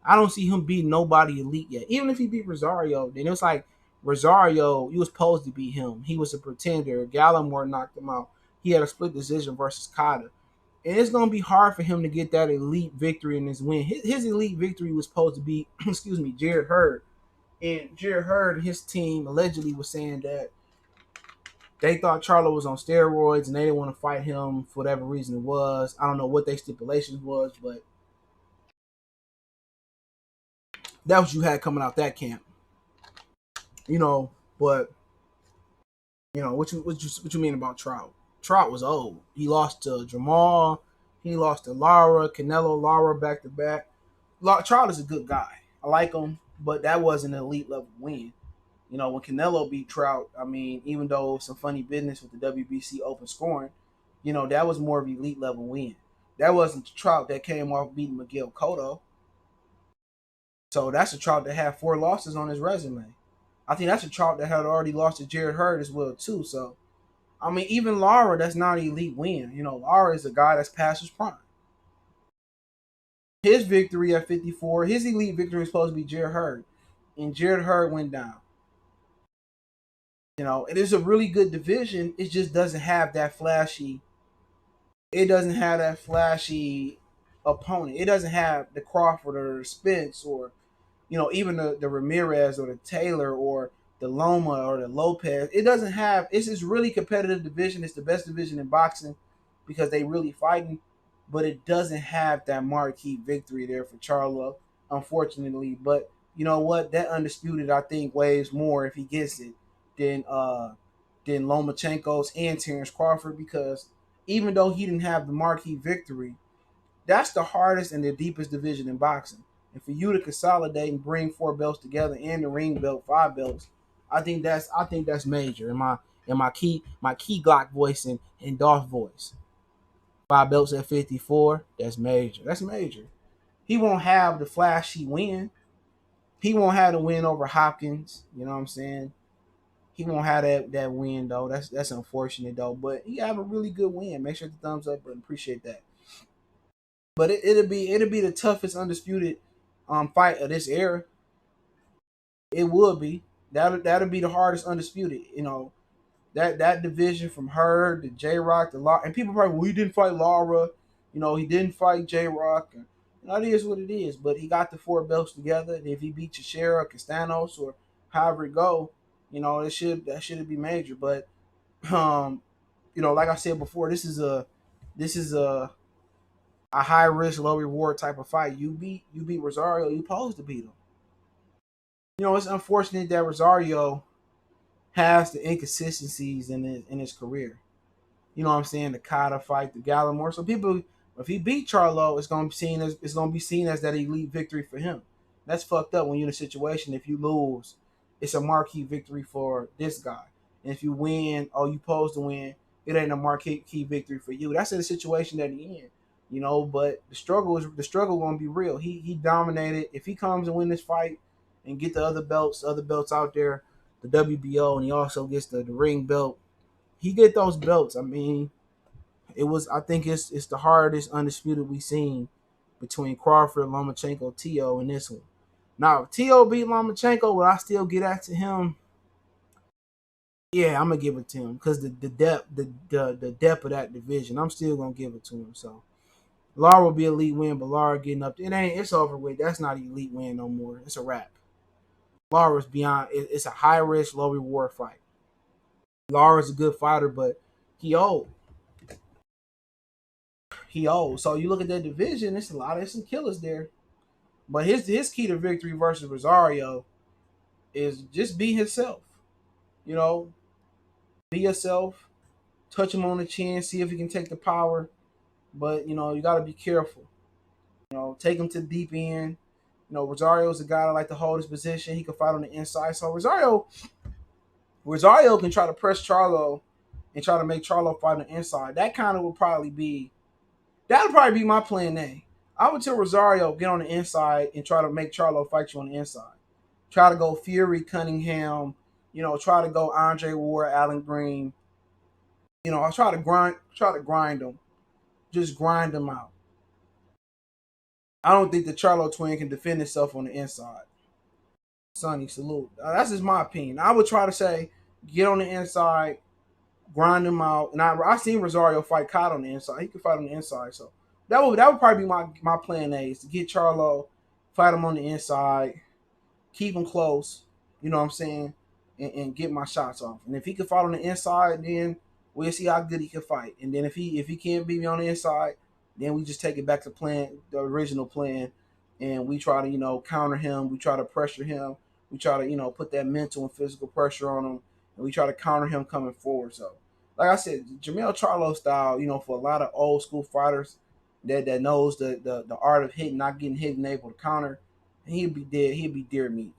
I don't see him beating nobody elite yet. Even if he beat Rosario, then it was like Rosario, you was supposed to beat him. He was a pretender. Gallimore knocked him out. He had a split decision versus Kata. And it's gonna be hard for him to get that elite victory in his win. His elite victory was supposed to be, excuse me, Jared Hurd. And Jared Hurd and his team allegedly was saying that they thought Charlo was on steroids and they didn't want to fight him for whatever reason it was. I don't know what their stipulations was, but that was what you had coming out that camp. You know, but what you mean about Trout? Trout was old. He lost to Jamal. He lost to Lara, Canelo, Lara back to back. Trout is a good guy. I like him, but that wasn't an elite level win. When Canelo beat Trout, I mean, even though some funny business with the WBC open scoring, that was more of an elite level win. That wasn't the Trout that came off beating Miguel Cotto. So that's a Trout that had 4 losses on his resume. I think that's a Trout that had already lost to Jared Hurd as well too. So I mean, even Lara, that's not an elite win. Lara is a guy that's past his prime. His victory at 54, his elite victory was supposed to be Jared Hurd, and Jared Hurd went down. It is a really good division. It just doesn't have that flashy. It doesn't have that flashy opponent. It doesn't have the Crawford or the Spence or even the Ramirez or the Taylor or the Loma or the Lopez. It doesn't have. It's this really competitive division. It's the best division in boxing because they really fighting, but it doesn't have that marquee victory there for Charlo, unfortunately. But you know what? That undisputed, I think, weighs more if he gets it than Lomachenko's and Terrence Crawford because even though he didn't have the marquee victory, that's the hardest and the deepest division in boxing. And for you to consolidate and bring 4 belts together and the ring belt, 5 belts, I think that's major. In my key Glock voice and Dolph voice. 5 belts at 54, that's major. That's major. He won't have the flashy win. He won't have the win over Hopkins. You know what I'm saying? He won't have that win though. That's unfortunate though. But he have a really good win. Make sure the thumbs up and appreciate that. But it'll be the toughest undisputed fight of this era. It would be. That'll be the hardest undisputed. That division from her to J Rock to Law, and people probably, well, he didn't fight Laura. He didn't fight J Rock. That is what it is. But he got the four belts together. And if he beat Teixeira, Castanos, or however it go, that should be major. But um, like I said before, this is a high risk, low reward type of fight. You beat Rosario, you supposed to beat him. It's unfortunate that Rosario has the inconsistencies in his career. You know what I'm saying? The Kata fight, the Gallimore. So people, if he beat Charlo, it's gonna be seen as that elite victory for him. That's fucked up when you're in a situation. If you lose, it's a marquee victory for this guy. And if you win, or you supposed to win, it ain't a marquee victory for you. That's in the situation that he in. But the struggle gonna be real. He dominated. If he comes and win this fight and get the other belts out there, the WBO, and he also gets the ring belt, he get those belts. I mean, I think it's the hardest undisputed we seen between Crawford, Lomachenko, Tio in this one. Now, if Tio beat Lomachenko, will I still get that to him? Yeah, I'm gonna give it to him because the depth of that division, I'm still gonna give it to him. So Lara will be elite win, but Lara getting up, it's over with. That's not an elite win no more. It's a wrap. Lara's beyond. It's a high risk, low reward fight. Lara's a good fighter, but he old. He old. So you look at that division, there's some killers there. But his key to victory versus Rosario is just be himself. You know, be yourself. Touch him on the chin, see if he can take the power. But you got to be careful. Take him to the deep end. Rosario's a guy that like to hold his position. He can fight on the inside. So Rosario can try to press Charlo and try to make Charlo fight on the inside. That'll probably be my plan A. I would tell Rosario get on the inside and try to make Charlo fight you on the inside. Try to go Fury, Cunningham. Try to go Andre Ward, Allen Green. I'll try to grind them. Just grind them out. I don't think the Charlo twin can defend himself on the inside. Sonny, salute. That's just my opinion. I would try to say, get on the inside, grind him out. And I seen Rosario fight Cotto on the inside. He could fight on the inside. So that would probably be my plan A, is to get Charlo, fight him on the inside, keep him close, you know what I'm saying, and get my shots off. And if he can fight on the inside, then we'll see how good he can fight. And then if he can't beat me on the inside, then we just take it back to the original plan, and we try to counter him. We try to pressure him. We try to put that mental and physical pressure on him, and we try to counter him coming forward. So, like I said, Jamel Charlo style, for a lot of old school fighters that knows the art of hitting, not getting hit and able to counter, he'd be dead. He'd be deer meat.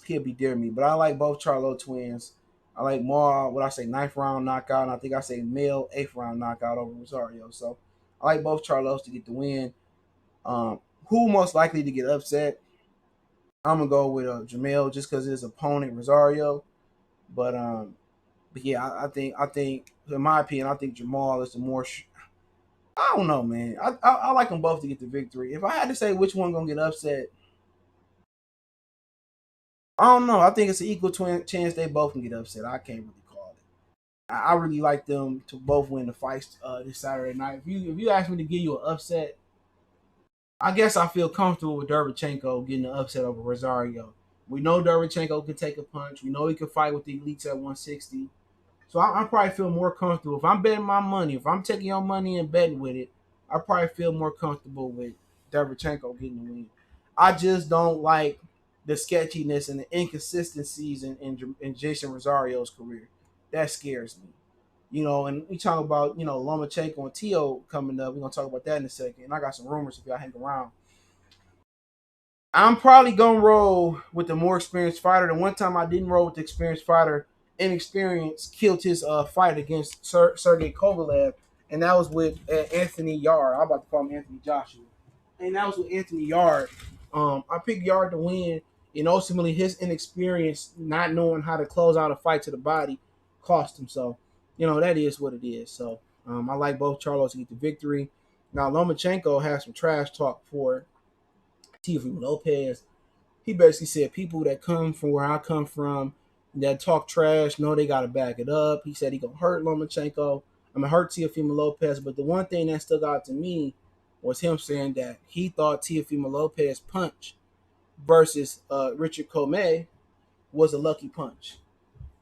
He'll be dear me. But I like both Charlo twins. I like Maul, what I say, ninth round knockout, and I think I say male eighth round knockout over Rosario. So I like both Charlos to get the win. Who most likely to get upset? I'm gonna go with Jamel just because his opponent Rosario. But yeah, I think in my opinion, I think Jamal is the more. I don't know, man. I like them both to get the victory. If I had to say which one gonna get upset, I don't know. I think it's an equal chance they both can get upset. I can't really call it. I really like them to both win the fights this Saturday night. If you ask me to give you an upset, I guess I feel comfortable with Derevyanchenko getting an upset over Rosario. We know Derevyanchenko can take a punch. We know he can fight with the elites at 160. So I probably feel more comfortable. If I'm betting my money, if I'm taking your money and betting with it, I probably feel more comfortable with Derevyanchenko getting the win. I just don't like the sketchiness and the inconsistencies in Jason Rosario's career. That scares me. And we talk about, Lomachenko and Tio coming up. We're going to talk about that in a second. And I got some rumors if y'all hang around. I'm probably going to roll with the more experienced fighter. The one time I didn't roll with the experienced fighter, inexperience killed his fight against Sergey Kovalev, and that was with Anthony Yard. I'm about to call him Anthony Joshua. And that was with Anthony Yard. I picked Yard to win. And ultimately, his inexperience, not knowing how to close out a fight to the body, cost him. So, that is what it is. So, I like both Charlos to get the victory. Now, Lomachenko has some trash talk for Teofimo Lopez. He basically said people that come from where I come from that talk trash know they got to back it up. He said he gonna hurt Lomachenko. I'm gonna hurt Teofimo Lopez. But the one thing that stuck out to me was him saying that he thought Teofimo Lopez punch versus Richard Comey was a lucky punch.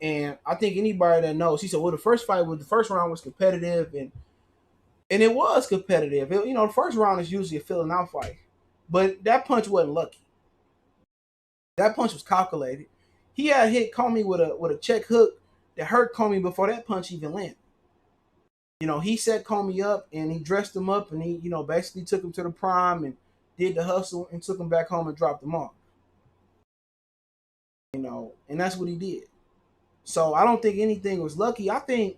And I think anybody that knows, he said, well, the first round was competitive, and it was competitive. The first round is usually a filling out fight, but that punch wasn't lucky. That punch was calculated. He had hit Comey with a check hook that hurt Comey before that punch even landed. He set Comey up and he dressed him up and he, basically took him to the prime and did the hustle and took him back home and dropped him off. And that's what he did. So I don't think anything was lucky. I think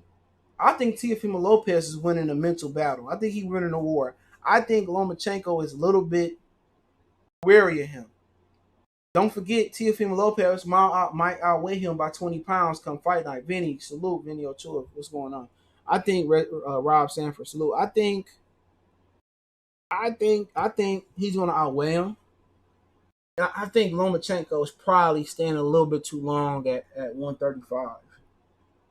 Teofimo Lopez is winning a mental battle. I think he's winning a war. I think Lomachenko is a little bit wary of him. Don't forget, Teofimo Lopez might outweigh him by 20 pounds come fight night. Vinny, salute. Vinny Ochoa, what's going on? I think Rob Sanford, salute. I think he's going to outweigh him. I think Lomachenko is probably standing a little bit too long at 135.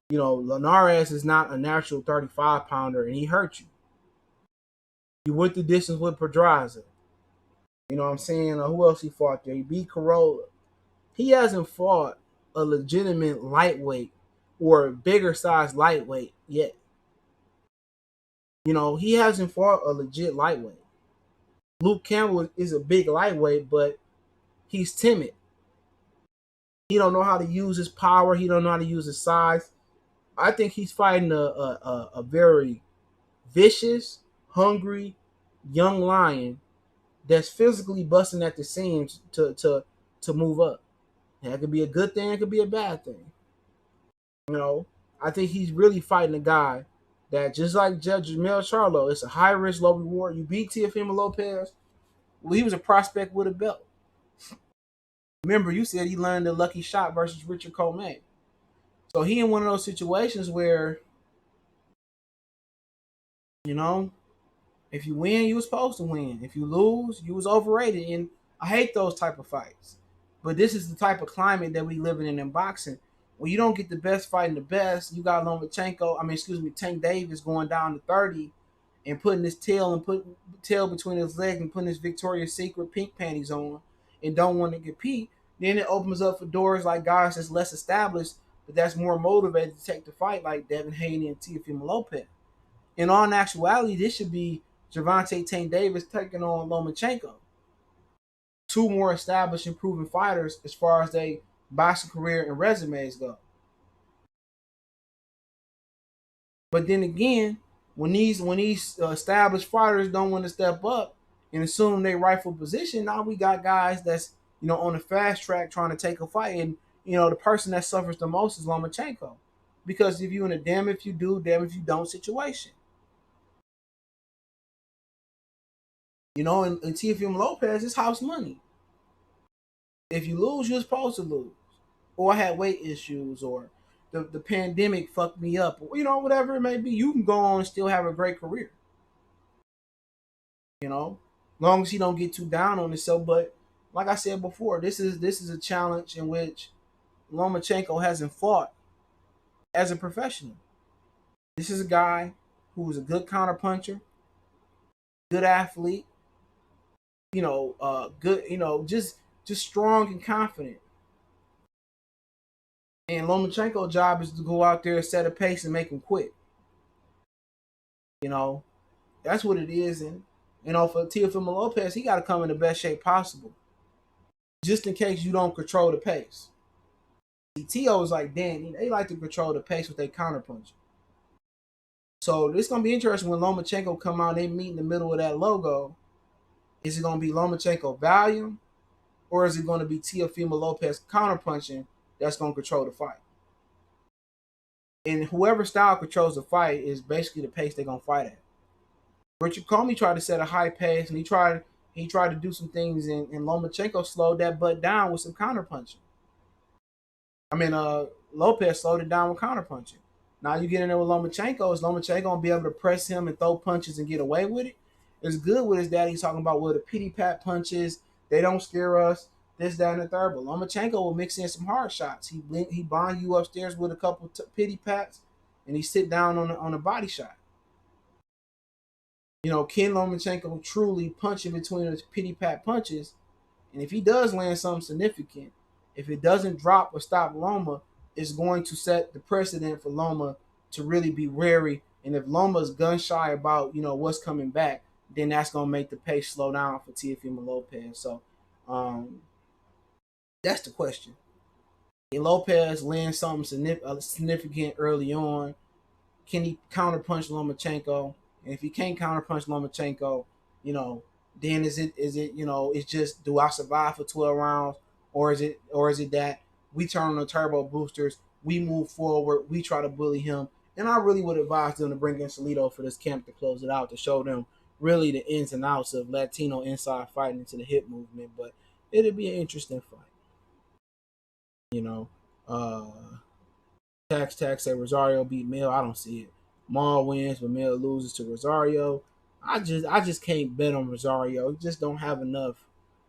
Linares is not a natural 35 pounder, and he hurt you. You went the distance with Pedraza. You know what I'm saying? Who else he fought there? He beat Corolla. He hasn't fought a legitimate lightweight or bigger size lightweight yet. He hasn't fought a legit lightweight. Luke Campbell is a big lightweight, but he's timid. He don't know how to use his power. He don't know how to use his size. I think he's fighting a very vicious, hungry, young lion that's physically busting at the seams to move up. That could be a good thing. It could be a bad thing. I think he's really fighting a guy that, just like Judge Jamel Charlo, it's a high risk, low reward. You beat Teofimo Lopez. Well, he was a prospect with a belt. Remember, you said he learned the lucky shot versus Richard Comey. So he in one of those situations where, you know, if you win, you was supposed to win. If you lose, you was overrated. And I hate those type of fights. But this is the type of climate that we living in boxing. When you don't get the best fighting the best, you got Tank Davis going down to 30 and putting his tail between his legs and putting his Victoria's Secret pink panties on and don't want to compete. Then it opens up for doors like guys that's less established, but that's more motivated to take the fight, like Devin Haney and Teofimo Lopez. In all actuality, this should be Gervonta Tank Davis taking on Lomachenko. Two more established and proven fighters as far as they boxing career and resumes go. But then again, when these established fighters don't want to step up and assume their rightful position, now we got guys that's on the fast track trying to take a fight, and the person that suffers the most is Lomachenko, because if you in a damn if you do, damn if you don't situation. And Teofimo Lopez is house money. If you lose, you're supposed to lose. Or I had weight issues, or the pandemic fucked me up, or whatever it may be. You can go on and still have a great career. Long as you don't get too down on yourself. But like I said before, this is a challenge in which Lomachenko hasn't fought as a professional. This is a guy who is a good counterpuncher, good athlete, good, just strong and confident. And Lomachenko's job is to go out there, set a pace, and make him quit. That's what it is. And for Teofimo Lopez, he got to come in the best shape possible, just in case you don't control the pace. T.O. is like, damn, they like to control the pace with their counterpunch. So it's gonna be interesting when Lomachenko come out. They meet in the middle of that logo. Is it gonna be Lomachenko volume, or is it gonna be Teofimo Lopez counterpunching that's gonna control the fight? And whoever style controls the fight is basically the pace they're gonna fight at. Richard Comey tried to set a high pace, and He tried to do some things, and Lomachenko slowed that butt down with some counter punching. I mean, Lopez slowed it down with counter punching. Now you get in there with Lomachenko. Is Lomachenko gonna be able to press him and throw punches and get away with it? It's good with his daddy talking about the pity pat punches. They don't scare us. This, that, and the third. But Lomachenko will mix in some hard shots. He bind you upstairs with a couple pity pats, and he sit down on a body shot. Can Lomachenko truly punch in between his pity pat punches? And if he does land something significant, if it doesn't drop or stop Loma, it's going to set the precedent for Loma to really be wary. And if Loma's gun shy about what's coming back, then that's going to make the pace slow down for Teofimo Lopez. So um, that's the question. Can Lopez land something significant early on? Can he counterpunch Lomachenko? And if he can't counterpunch Lomachenko, you know, then is it it's just, do I survive for 12 rounds, or is it that we turn on the turbo boosters, we move forward, we try to bully him? And I really would advise them to bring in Salido for this camp to close it out, to show them really the ins and outs of Latino inside fighting into the hip movement. But it'll be an interesting fight. You know, uh, Tax said Rosario beat Mill. I don't see it. Maul wins, but Mill loses to Rosario. I just can't bet on Rosario. He just don't have enough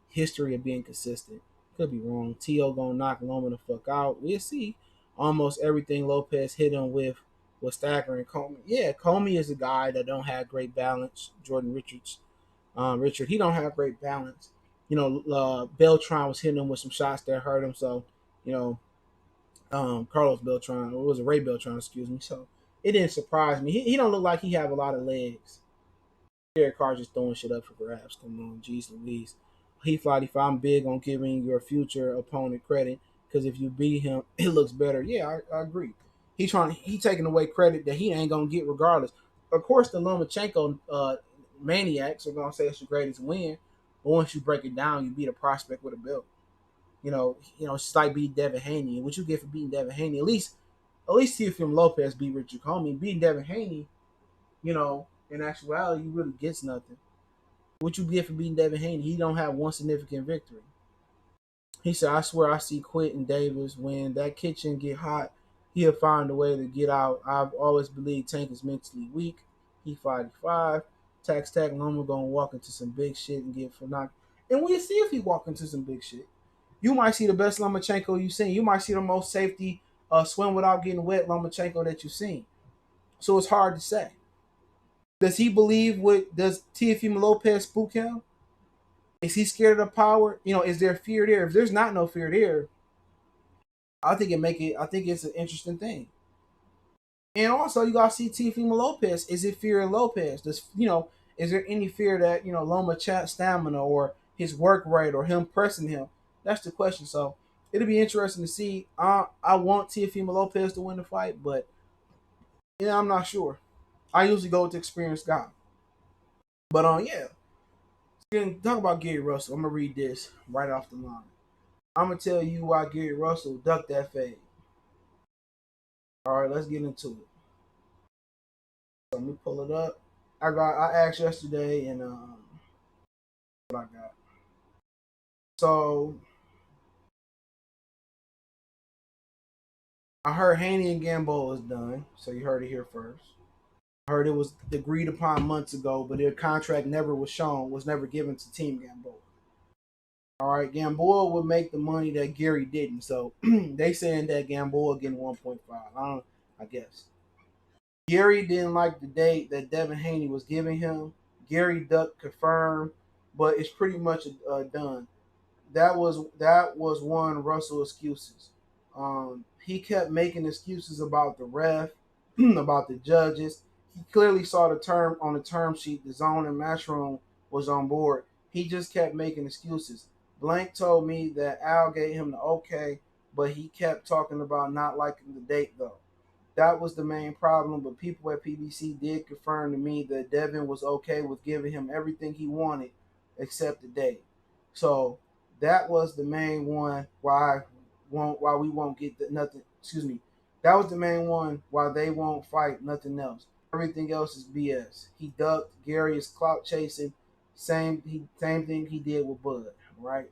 history of being consistent. Could be wrong. T.O. gonna knock Loma the fuck out. We'll see. Almost everything Lopez hit him with was staggering. Comey. Yeah, Comey is a guy that don't have great balance. Jordan Richard, he don't have great balance. Beltran was hitting him with some shots that hurt him. So, you know, Carlos Beltran, or was it Ray Beltran? Excuse me. So it didn't surprise me. He don't look like he have a lot of legs. Derek Carr just throwing shit up for grabs. Come on, jeez Louise. He fought. If I'm big on giving your future opponent credit, because if you beat him, it looks better. Yeah, I agree. He taking away credit that he ain't gonna get regardless. Of course, the Lomachenko maniacs are gonna say it's your greatest win, but once you break it down, you beat a prospect with a belt. It's just like beating Devin Haney. And what you get for beating Devin Haney, at least Teofimo Lopez beat Richard Comey. Beating Devin Haney, in actuality, you really gets nothing. What you get for beating Devin Haney, he don't have one significant victory. He said, I swear I see Quentin Davis when that kitchen get hot, he'll find a way to get out. I've always believed Tank is mentally weak. He 5'5". Tax Loma gonna walk into some big shit and get for knock. And we'll see if he walk into some big shit. You might see the best Lomachenko you've seen. You might see the most safety swim without getting wet Lomachenko that you've seen. So it's hard to say. Does he believe what does Teofimo Lopez spook him? Is he scared of the power? Is there fear there? If there's not no fear there, I think it's an interesting thing. And also you gotta see Teofimo Lopez. Is it fear of Lopez? Is there any fear that, Loma chat stamina or his work rate or him pressing him? That's the question. So it'll be interesting to see. I want Teofimo Lopez to win the fight, but I'm not sure. I usually go with the experienced guy. But yeah. Talk about Gary Russell. I'm gonna read this right off the line. I'm gonna tell you why Gary Russell ducked that fade. All right, let's get into it. So let me pull it up. I asked yesterday, and what I got. So I heard Haney and Gamboa is done. So you heard it here first. I heard it was agreed upon months ago, but their contract was never given to Team Gamboa. All right, Gamboa would make the money that Gary didn't. So they saying that Gamboa getting 1.5. I guess. Gary didn't like the date that Devin Haney was giving him. Gary Duck confirmed, but it's pretty much done. That was one Russell excuses. He kept making excuses about the ref, about the judges. He clearly saw the term on the term sheet. The zone and matchroom was on board. He just kept making excuses. Blank told me that Al gave him the okay, but he kept talking about not liking the date though. That was the main problem, but people at PBC did confirm to me that Devin was okay with giving him everything he wanted except the date. So that was the main one why we won't get nothing. Excuse me. That was the main one why they won't fight nothing else. Everything else is BS. He ducked. Gary is clout chasing. Same thing he did with Bud, right?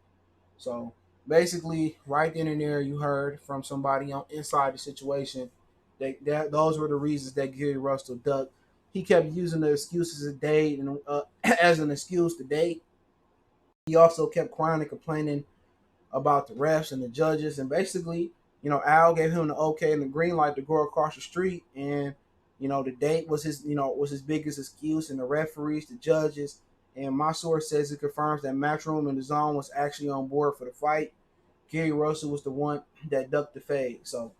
So basically, right then and there, you heard from somebody on inside the situation that those were the reasons that Gary Russell ducked. He kept using the excuses to date and as an excuse to date. He also kept crying and complaining about the refs and the judges, and basically, Al gave him the okay and the green light to go across the street, and the date was his biggest excuse, and the referees, the judges, and my source says it confirms that Matchroom and the Zone was actually on board for the fight. Gary Russell was the one that ducked the fade. So,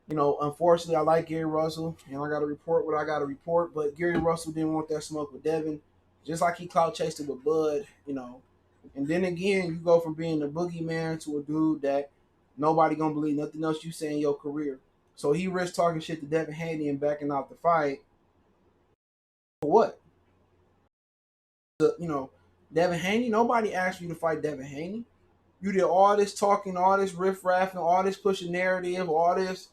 unfortunately, I like Gary Russell, and I got to report what I got to report. But Gary Russell didn't want that smoke with Devin, just like he clout chased it with Bud. And then again, you go from being a boogeyman to a dude that nobody gonna believe nothing else you say in your career. So he risked talking shit to Devin Haney and backing out the fight for what? Devin Haney. Nobody asked you to fight Devin Haney. You did all this talking, all this riff-raffing, all this pushing narrative, all this,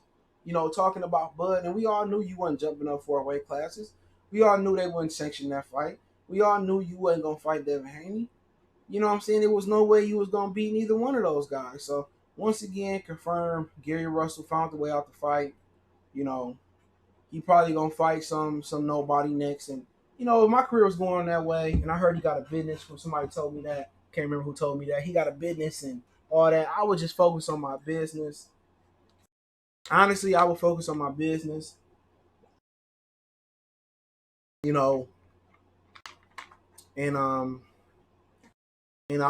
talking about Bud, and we all knew you wasn't jumping up for weight classes. We all knew they wouldn't sanction that fight. We all knew you wasn't gonna fight Devin Haney. You know what I'm saying? There was no way you was gonna beat neither one of those guys. So once again, confirmed Gary Russell found the way out the fight. You know, he probably gonna fight some nobody next. And if my career was going that way, and I heard he got a business from somebody told me that. Can't remember who told me that. He got a business and all that. I would just focus on my business. Honestly, I would focus on my business. You know, and I'll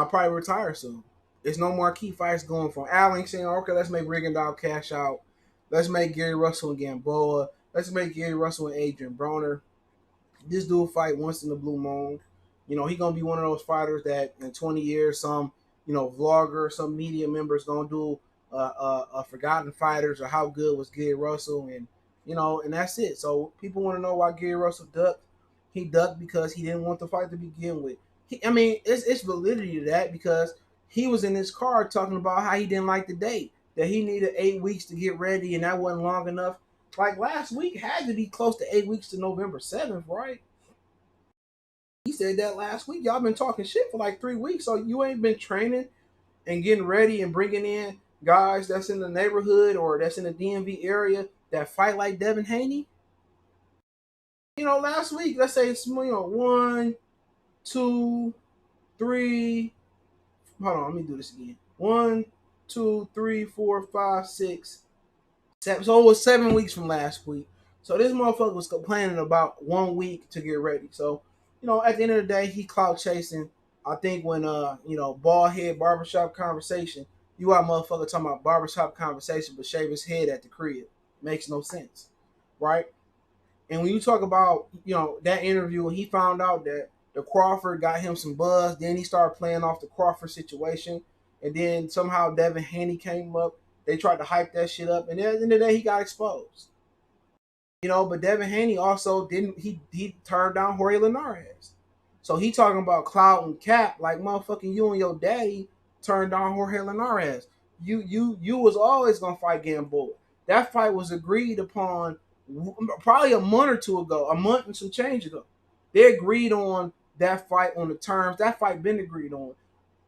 probably retire soon. There's no more key fights going from Allen saying, okay, let's make Rigondeaux cash out. Let's make Gary Russell and Gamboa. Let's make Gary Russell and Adrian Broner. This dude fight once in the blue moon. He gonna be one of those fighters that in 20 years, some vlogger, some media members gonna do forgotten fighters or how good was Gary Russell, and that's it. So people want to know why Gary Russell ducked. He ducked because he didn't want the fight to begin with. It's validity to that because he was in his car talking about how he didn't like the date, that he needed 8 weeks to get ready, and that wasn't long enough. Like last week had to be close to 8 weeks to November 7th, right? He said that last week. Y'all been talking shit for like 3 weeks, so you ain't been training and getting ready and bringing in guys that's in the neighborhood or that's in the DMV area that fight like Devin Haney. Last week, let's say it's 1, 2, 3. Hold on, let me do this again. 1, 2, 3, 4, 5, 6, 7. So it was 7 weeks from last week. So this motherfucker was complaining about 1 week to get ready. So, at the end of the day, he clout chasing. I think when bald head barbershop conversation, you got a motherfucker talking about barbershop conversation but shave his head at the crib. Makes no sense. Right? And when you talk about, that interview, he found out that the Crawford got him some buzz. Then he started playing off the Crawford situation. And then somehow Devin Haney came up. They tried to hype that shit up. And then at the end of the day, he got exposed. But Devin Haney also didn't, he turned down Jorge Linares. So he talking about clout and cap like motherfucking you and your daddy turned down Jorge Linares. You was always gonna fight Gamboa. That fight was agreed upon probably a month or two ago, a month and some change ago. They agreed on that fight on the terms. That fight been agreed on.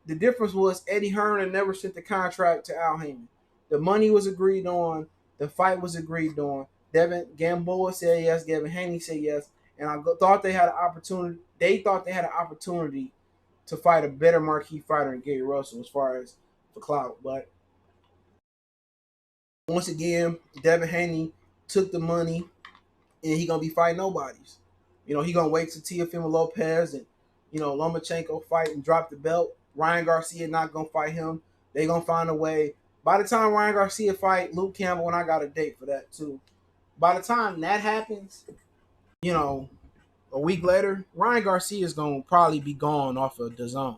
The difference was Eddie Hearn never sent the contract to Al Heyman. The money was agreed on. The fight was agreed on. Devin Gamboa said yes. Devin Haney said yes. And I thought they had an opportunity. They thought they had an opportunity to fight a better marquee fighter than Gary Russell as far as for clout. But once again, Devin Haney took the money and he gonna be fighting nobodies. He gonna wait till Teofimo Lopez and Lomachenko fight and drop the belt. Ryan Garcia not gonna fight him. They gonna find a way. By the time Ryan Garcia fight Luke Campbell, and I got a date for that too. By the time that happens, a week later, Ryan Garcia is gonna probably be gone off of the zone.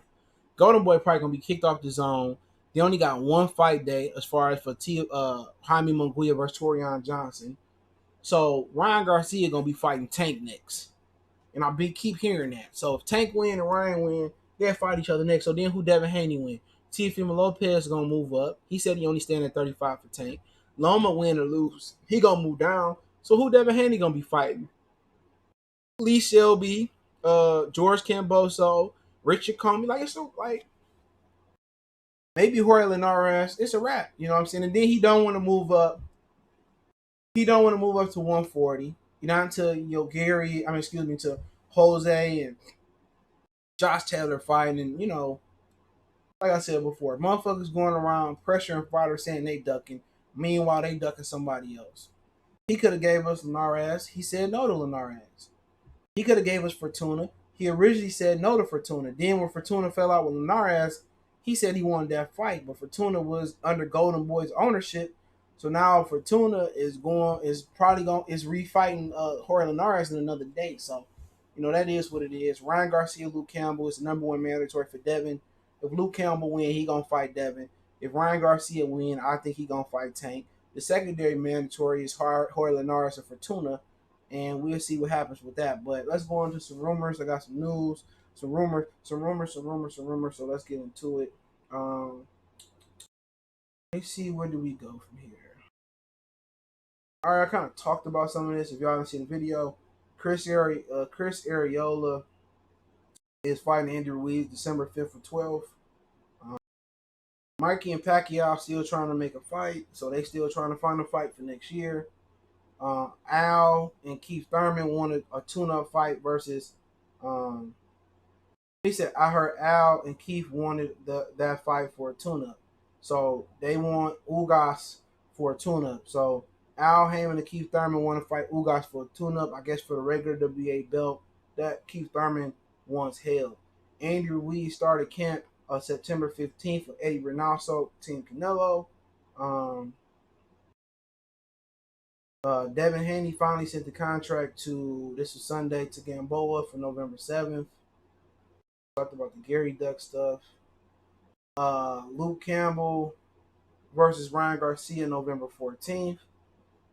Golden Boy probably gonna be kicked off the zone. They only got one fight day as far as for Jaime Munguia versus Torian Johnson. So Ryan Garcia gonna be fighting Tank next. And keep hearing that. So if Tank win and Ryan win, they'll fight each other next. So then who Devin Haney win? Teofimo Lopez is gonna move up. He said he only stand at 35 for Tank. Loma win or lose, he gonna move down. So who Devin Haney gonna be fighting? Lee Shelby, George Camboso, Richard Comey. Like it's like maybe Jorge Linares. It's a wrap. You know what I'm saying? And then he don't want to move up. He don't want to move up to 140. You know, until Gary. I mean, excuse me, to Jose and Josh Taylor fighting. And like I said before, motherfuckers going around pressuring fighters saying they ducking. Meanwhile, they ducking somebody else. He could have gave us Linares. He said no to Linares. He could have gave us Fortuna. He originally said no to Fortuna. Then when Fortuna fell out with Linares, he said he wanted that fight, but Fortuna was under Golden Boy's ownership. So now Fortuna is probably going is refighting Jorge Linares in another date. So, that is what it is. Ryan Garcia, Luke Campbell is the number one mandatory for Devin. If Luke Campbell win, he gonna fight Devin. If Ryan Garcia win, I think he gonna fight Tank. The secondary mandatory is Jorge Linares and Fortuna, and we'll see what happens with that. But let's go on to some rumors. I got some news, some rumors. So let's get into it. Let's see, where do we go from here? All right, I kind of talked about some of this. If y'all haven't seen the video, Chris Arreola is fighting Andy Ruiz December 5th or 12th. Mikey and Pacquiao still trying to make a fight, so they still trying to find a fight for next year. Al and Keith Thurman wanted a tune-up fight versus. He said, I heard Al and Keith wanted that fight for a tune-up, so they want Ugas for a tune-up. So Al Heyman and Keith Thurman want to fight Ugas for a tune-up. I guess for the regular WBA belt that Keith Thurman wants held. Andy Ruiz started camp September 15th with Eddie Reynoso, Team Canelo. Devin Haney finally sent the contract this was Sunday, to Gamboa for November 7th. Talked about the Gary Duck stuff. Luke Campbell versus Ryan Garcia November 14th.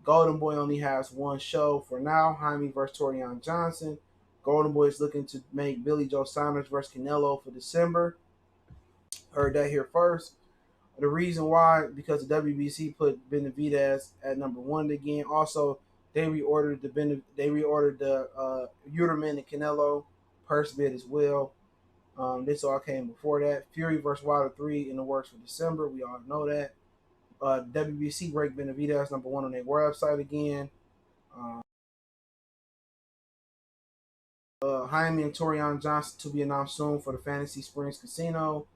Golden Boy only has one show for now. Jaime versus Torian Johnson. Golden Boy is looking to make Billy Joe Saunders versus Canelo for December. Heard that here first. The reason why, because the WBC put Benavidez at number one again. Also, they reordered the Uterman and Canelo purse bid as well. This all came before that. Fury versus Wilder 3 in the works for December. We all know that. WBC ranked Benavidez number one on their website again. Jaime and Torian Johnson to be announced soon for the Fantasy Springs Casino.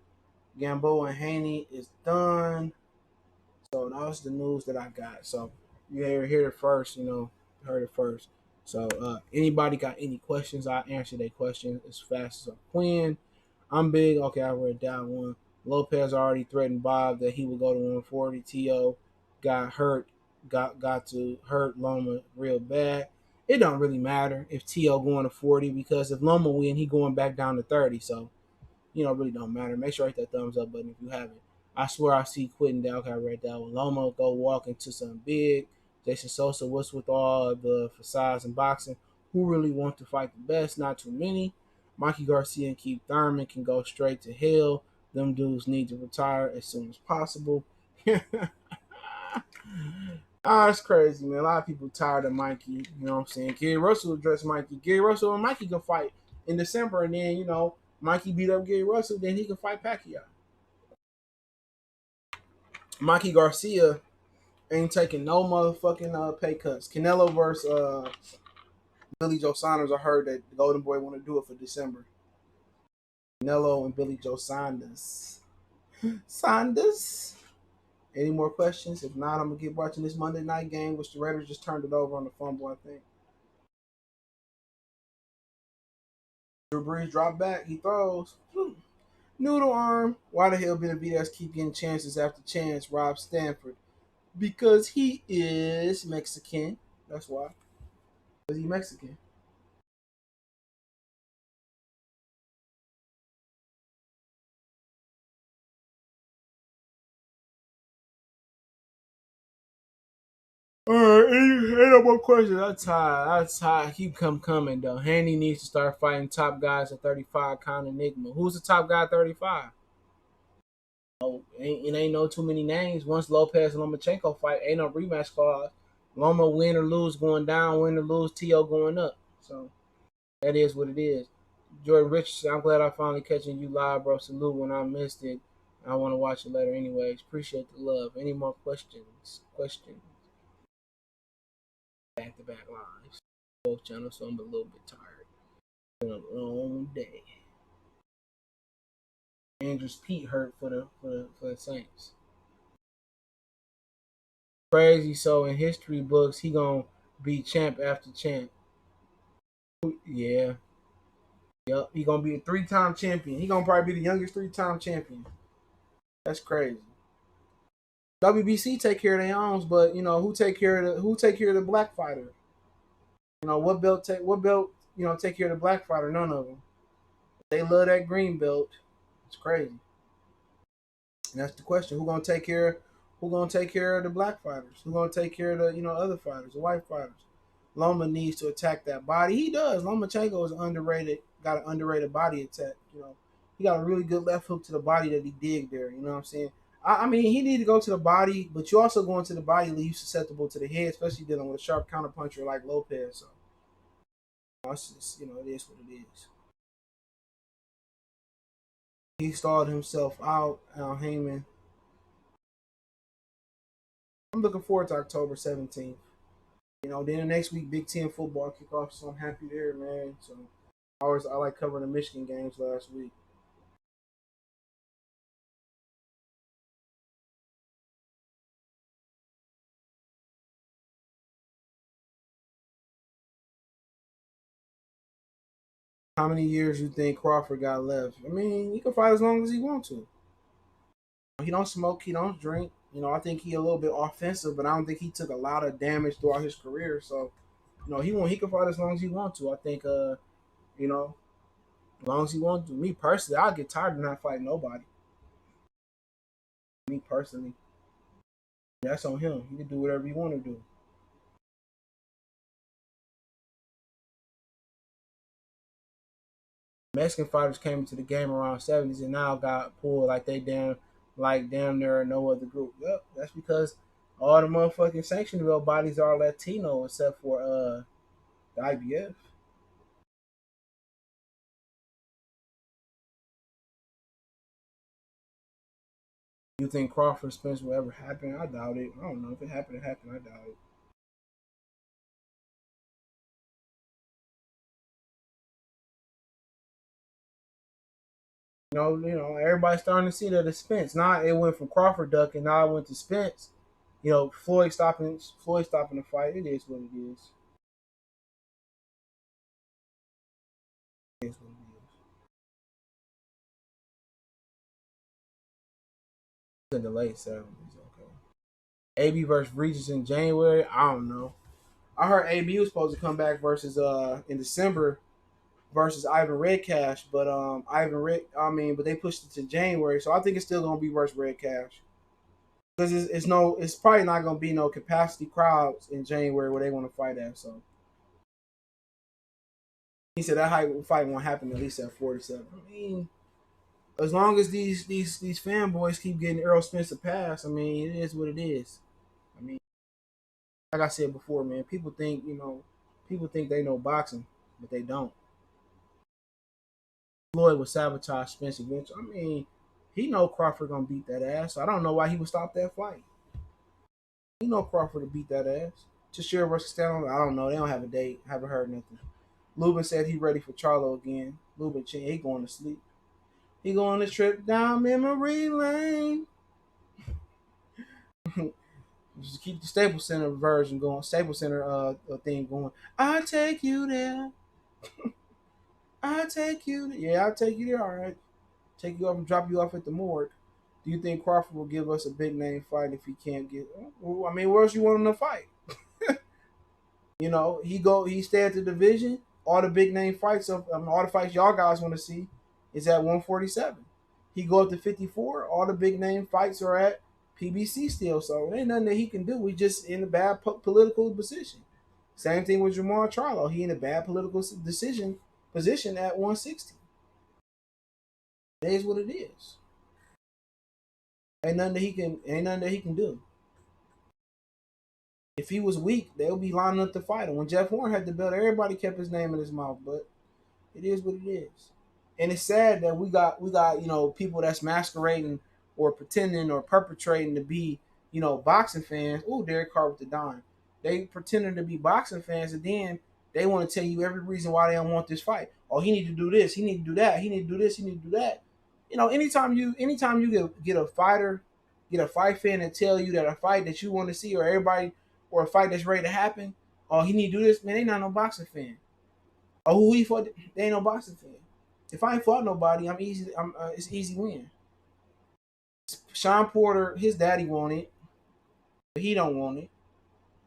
Gamboa and Haney is done. So that's the news that I got. So you heard it first, heard it first. So anybody got any questions, I'll answer their questions as fast as I can. I'm big. Okay, I read that one. Lopez already threatened Bob that he would go to 140. T.O. got hurt, got to hurt Loma real bad. It don't really matter if T.O. going to 40, because if Loma win, he going back down to 30. So, really don't matter. Make sure you hit that thumbs up button if you haven't. I swear I see quitting down. Okay, I read that one. Loma go walk into something big. Jason Sosa, what's with all the facades in boxing? Who really want to fight the best? Not too many. Mikey Garcia and Keith Thurman can go straight to hell. Them dudes need to retire as soon as possible. It's crazy, man. A lot of people tired of Mikey. You know what I'm saying? Gary Russell addressed Mikey. Gary Russell and Mikey can fight in December, and then, Mikey beat up Gary Russell, then he can fight Pacquiao. Mikey Garcia ain't taking no motherfucking pay cuts. Canelo versus Billy Joe Saunders. I heard that the Golden Boy want to do it for December. Canelo and Billy Joe Saunders. Any more questions? If not, I'm gonna get watching this Monday night game, which the Raiders just turned it over on the fumble, I think. Drew Brees dropped back. He throws. Noodle arm. Why the hell Benavidez keep getting chances after chance? Rob Stanford. Because he is Mexican. That's why. Because he's Mexican. All right, ain't no more questions. That's high. Keep coming though. Haney needs to start fighting top guys at 35. Count Enigma. Who's the top guy at 35? Oh, it ain't no too many names. Once Lopez and Lomachenko fight, ain't no rematch clause. Loma win or lose going down, win or lose, T.O. going up. So that is what it is. Jordan Richardson, I'm glad I finally catching you live, bro. Salute when I missed it. I want to watch it later anyways. Appreciate the love. Any more questions? Questions? Back to back lives. Both channels, so I'm a little bit tired. It's been a long day. Andrews Pete hurt for the Saints. Crazy. So in history books, he gonna be champ after champ. Yeah. Yep. He gonna be a 3-time champion. He gonna probably be the youngest 3-time champion. That's crazy. WBC take care of their own, but who take care of the black fighter? What belt take care of the black fighter? None of them. They love that green belt. It's crazy. And that's the question. Who gonna take care of the black fighters? Who gonna take care of the other fighters, the white fighters? Loma needs to attack that body. He does. Lomachenko is underrated, got an underrated body attack. He got a really good left hook to the body that he dig there. You know what I'm saying? I mean, he need to go to the body, but you also going to the body leave you susceptible to the head, especially dealing with a sharp counterpuncher like Lopez. So it's just, it is what it is. He stalled himself out, Al Heyman. I'm looking forward to October 17th. Then the next week, Big Ten football kickoff, so I'm happy there, man. So I like covering the Michigan games last week. How many years you think Crawford got left? I mean, he can fight as long as he wants to. He don't smoke, he don't drink. I think he a little bit offensive, but I don't think he took a lot of damage throughout his career. So, he can fight as long as he wants to. I think you know, as long as he wants to. Me personally, I'll get tired of not fighting nobody. Me personally. That's on him. He can do whatever he want to do. Mexican fighters came into the game around '70s and now got pulled like damn near no other group. Yep, that's because all the motherfucking sanctioned belt bodies are Latino except for the IBF. You think Crawford Spence will ever happen? I doubt it. I don't know if it happened. It happened. I doubt it. Everybody's starting to see that it's Spence. Now it went from Crawford duck, and now it went to Spence. Floyd stopping the fight. It is what it is. It is what it is. It's a delay, so it's okay. AB versus Regis in January. I don't know. I heard AB was supposed to come back versus in December versus Ivan Redcash, but but they pushed it to January, so I think it's still gonna be versus Redcash because it's probably not gonna be no capacity crowds in January where they want to fight at. So he said that fight won't happen at least at 47. I mean, as long as these fanboys keep getting Errol Spence a pass, I mean, it is what it is. I mean, like I said before, man, people think they know boxing, but they don't. Floyd would sabotage Spence eventually. I mean, he know Crawford gonna beat that ass. So I don't know why he would stop that fight. He know Crawford to beat that ass. Tashira versus Stanley, I don't know. They don't have a date. Haven't heard nothing. Lubin said he ready for Charlo again. Lubin, he going to sleep. He going to trip down memory lane. Just keep the Staples Center version going. Staples Center thing going. I take you there. I take you. Yeah, I'll take you there. All right. Take you off and drop you off at the morgue. Do you think Crawford will give us a big name fight if he can't get? Well, I mean, where else you want him to fight? He stay at the division. All the big name fights all the fights y'all guys want to see is at 147. He go up to 54. All the big name fights are at PBC still. So it ain't nothing that he can do. We just in a bad political position. Same thing with Jamar Charlo. He in a bad political position at 160. It is what it is. Ain't nothing that he can do. If he was weak, they'll be lining up to fight him. When Jeff Horn had the belt, everybody kept his name in his mouth, but it is what it is. And it's sad that we got people that's masquerading or pretending or perpetrating to be boxing fans. Oh, Derek Carr with the dime. They pretending to be boxing fans, and then they want to tell you every reason why they don't want this fight. Oh, he need to do this. He need to do that. He need to do this. He need to do that. Anytime you get a fighter, get a fight fan and tell you that a fight that you want to see or everybody or a fight that's ready to happen, oh, he need to do this. Man, they not no boxing fan. Oh, who he fought? They ain't no boxing fan. If I ain't fought nobody, I'm easy. It's easy win. Sean Porter, his daddy want it, but he don't want it.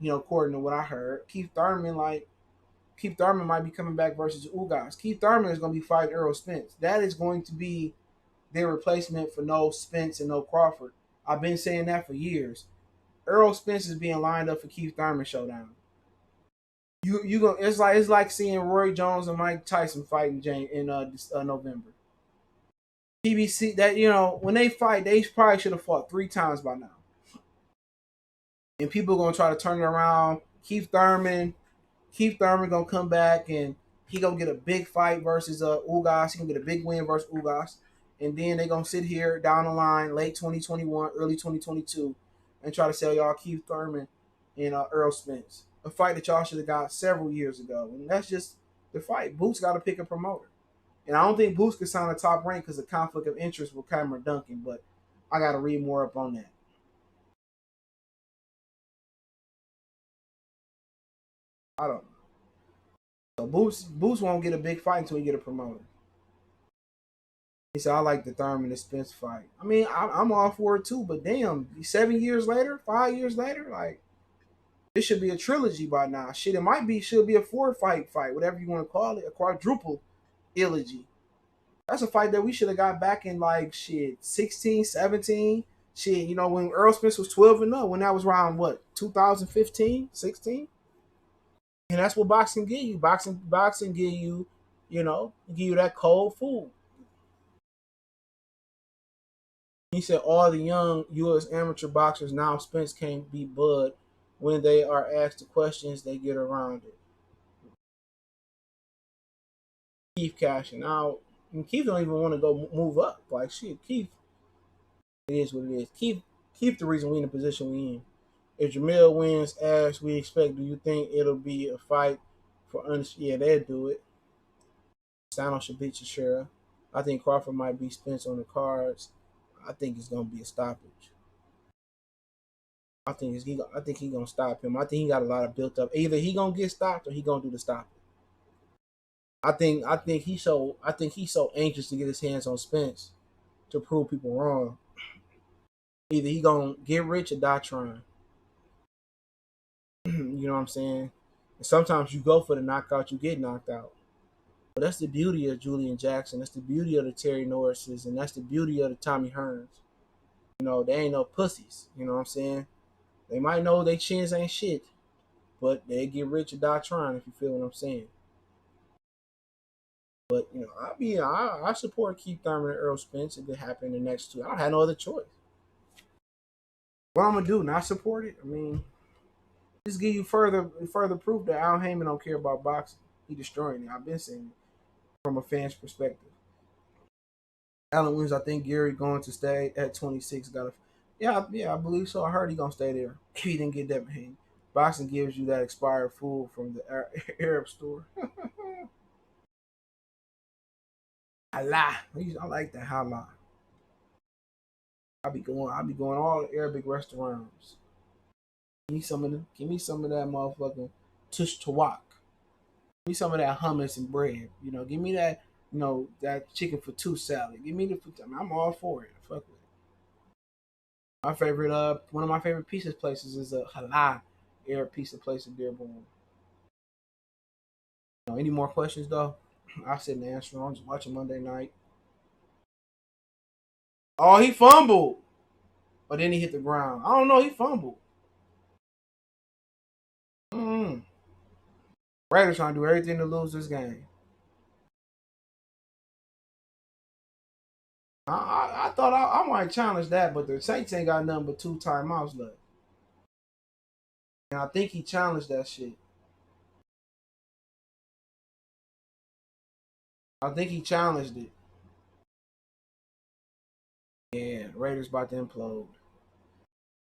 According to what I heard, Keith Thurman might be coming back versus Ugas. Keith Thurman is going to be fighting Errol Spence. That is going to be their replacement for no Spence and no Crawford. I've been saying that for years. Errol Spence is being lined up for Keith Thurman showdown. You go. It's like seeing Roy Jones and Mike Tyson fighting in November. PBC that when they fight, they probably should have fought 3 times by now. And people are gonna try to turn it around. Keith Thurman gonna come back and he gonna get a big fight versus Ugas. He gonna get a big win versus Ugas, and then they gonna sit here down the line, late 2021, early 2022, and try to sell y'all Keith Thurman and Earl Spence, a fight that y'all should have got several years ago. And that's just the fight. Boots got to pick a promoter. And I don't think Boots could sign a top rank because of conflict of interest with Cameron Duncan, but I got to read more up on that. I don't know. So Boots won't get a big fight until he get a promoter. He said, I like the Thurman and Spence fight. I mean, I'm all for it too, but damn, 7 years later, 5 years later, like, this should be a trilogy by now. Shit, should be a 4 fight, whatever you want to call it, a quadruple eulogy. That's a fight that we should have got back in like shit 16, 17. Shit, when Earl Spence was 12 and 0, when that was around what, 2015, 16? And that's what boxing give you. Boxing give you, give you that cold food. He said all the young US amateur boxers now Spence can't beat Bud. When they are asked the questions, they get around it. Keith cashing out. And Keith don't even want to go move up. Like shit, Keith, it is what it is. Keith the reason we in the position we in. If Jamil wins as we expect, do you think it'll be a fight for Yeah, they'll do it. Sano should beat Teixeira. I think Crawford might be Spence on the cards. I think it's gonna be a stoppage. I think he gonna stop him. I think he got a lot of built up. Either he gonna get stopped or he gonna do the stopping. I think he's so anxious to get his hands on Spence to prove people wrong. Either he gonna get rich or die trying. You know what I'm saying? And sometimes you go for the knockout, you get knocked out. But that's the beauty of Julian Jackson. That's the beauty of the Terry Norrises, and that's the beauty of the Tommy Hearns. They ain't no pussies. You know what I'm saying? They might know they chins ain't shit, but they get rich or die trying. If you feel what I'm saying. But I support Keith Thurman and Earl Spence if it happen in the next two. I don't have no other choice. What I'm gonna do? Not support it? I mean, just give you further proof that Al Heyman don't care about boxing. He destroying it. I've been saying it from a fan's perspective. Allen Williams, I think Gary going to stay at 26. Yeah, I believe so. I heard he gonna stay there. He didn't get that pain. Boxing gives you that expired food from the Arab store. Halal. I like that halal. I be going all the Arabic restaurants. Give me some of that motherfucking tush tawak. Give me some of that hummus and bread. Give me that, that chicken for two salad. Give me I'm all for it. Fuck with it. One of my favorite pizza places is a halal Arab pizza place in Dearborn. Any more questions though? I sit and answer them. I'm just watching Monday night. Oh, he fumbled. But then he hit the ground. I don't know. He fumbled. Mm. Raiders trying to do everything to lose this game. I thought I might challenge that, but the Saints ain't got nothing but 2 timeouts left. And I think he challenged that shit. I think he challenged it. Raiders about to implode.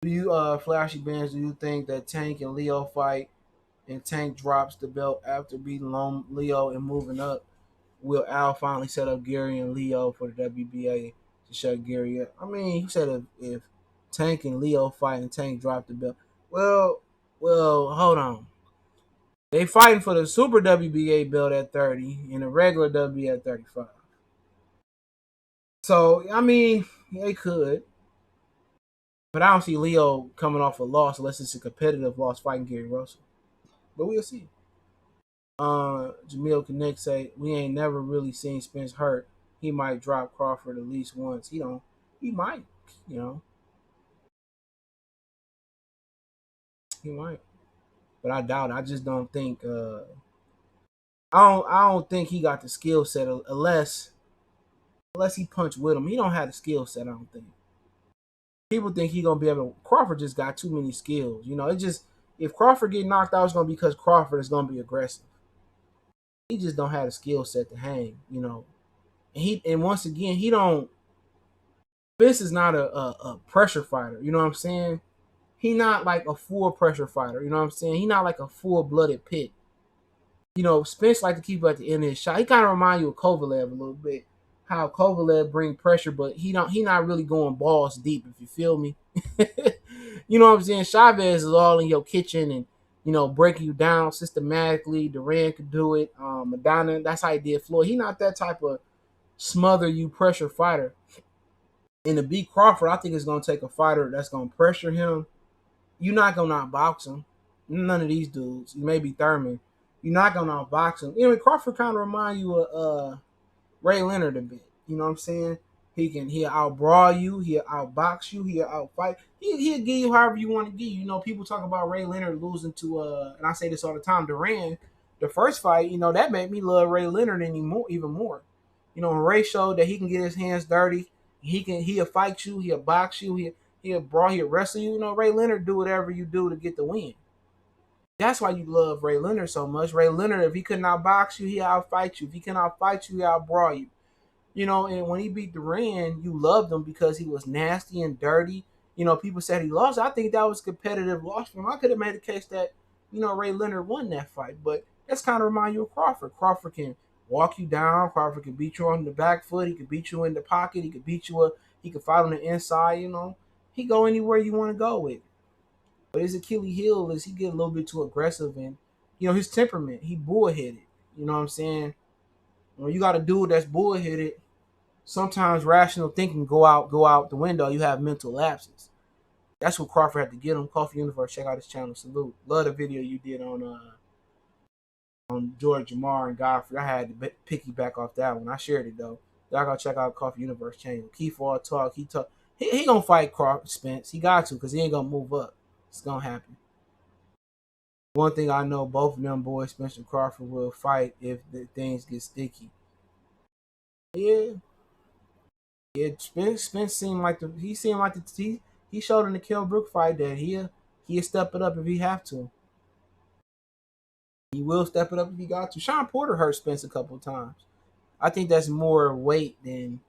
Do you Flashy Bands, do you think that Tank and Leo fight and Tank drops the belt after beating Leo and moving up? Will Al finally set up Gary and Leo for the WBA to shut Gary up? I mean, he said if Tank and Leo fight and Tank drop the belt, well, hold on. They fighting for the Super WBA belt at 30 and the regular WBA at 35. So I mean, they could, but I don't see Leo coming off a loss unless it's a competitive loss fighting Gary Russell. But we'll see. Jamil Connect say we ain't never really seen Spence hurt. He might drop Crawford at least once. He don't. He might. You know, he might. But I doubt it. I just don't think. I don't think he got the skill set unless he punch with him. He don't have the skill set. I don't think. People think he gonna be able to. Crawford just got too many skills. You know, it just if Crawford get knocked out, it's gonna be because Crawford is gonna be aggressive. He just don't have the skill set to hang. You know, and once again he don't. Spence is not a pressure fighter. You know what I'm saying? He not like a full pressure fighter. You know what I'm saying? He not like a full blooded pit. You know, Spence like to keep at the end of his shot. He kind of remind you of Kovalev a little bit. How Kovalev bring pressure, but he not really going balls deep. If you feel me, you know what I'm saying. Chavez is all in your kitchen and breaking you down systematically. Duran could do it. Madonna, that's how he did Floyd. He not that type of smother you pressure fighter. And to beat Crawford, I think it's gonna take a fighter that's gonna pressure him. You're not gonna outbox him. None of these dudes. Maybe Thurman. You're not gonna outbox him. Crawford kind of remind you of Ray Leonard a bit. You know what I'm saying? He'll outbrawl you, he'll outbox you, he'll outfight. He'll give you however you want to give you. People talk about Ray Leonard losing to and I say this all the time, Duran. The first fight, that made me love Ray Leonard even more. When Ray showed that he can get his hands dirty, he'll fight you, he'll box you, he'll brawl, he'll wrestle you. Ray Leonard do whatever you do to get the win. That's why you love Ray Leonard so much. Ray Leonard, if he could not box you, he'll outfight you. If he cannot fight you, he'll outbrawl you. And when he beat Duran, you loved him because he was nasty and dirty. People said he lost. I think that was a competitive loss for him. I could have made a case that, Ray Leonard won that fight. But that's kind of remind you of Crawford. Crawford can walk you down. Crawford can beat you on the back foot. He can beat you in the pocket. He can beat you up. He can fight on the inside, He go anywhere you want to go with. But his Achilles heel is he get a little bit too aggressive and, his temperament. He bullheaded. You know what I'm saying? When you got a dude that's bullheaded, sometimes rational thinking go out the window. You have mental lapses. That's what Crawford had to get him. Coffee Universe, check out his channel. Salute. Love the video you did on George Jamar and Godfrey. I had to piggyback off that one. I shared it though. Y'all gotta check out Coffee Universe channel. Keith all talk. He gonna fight Crawford Spence. He got to because he ain't gonna move up. It's gonna happen. One thing I know, both of them boys, Spencer Crawford, will fight if the things get sticky. Yeah. Yeah, Spence seemed like he showed in the Kell Brook fight that he'll step it up if he have to. He will step it up if he got to. Sean Porter hurt Spence a couple of times. I think that's more weight than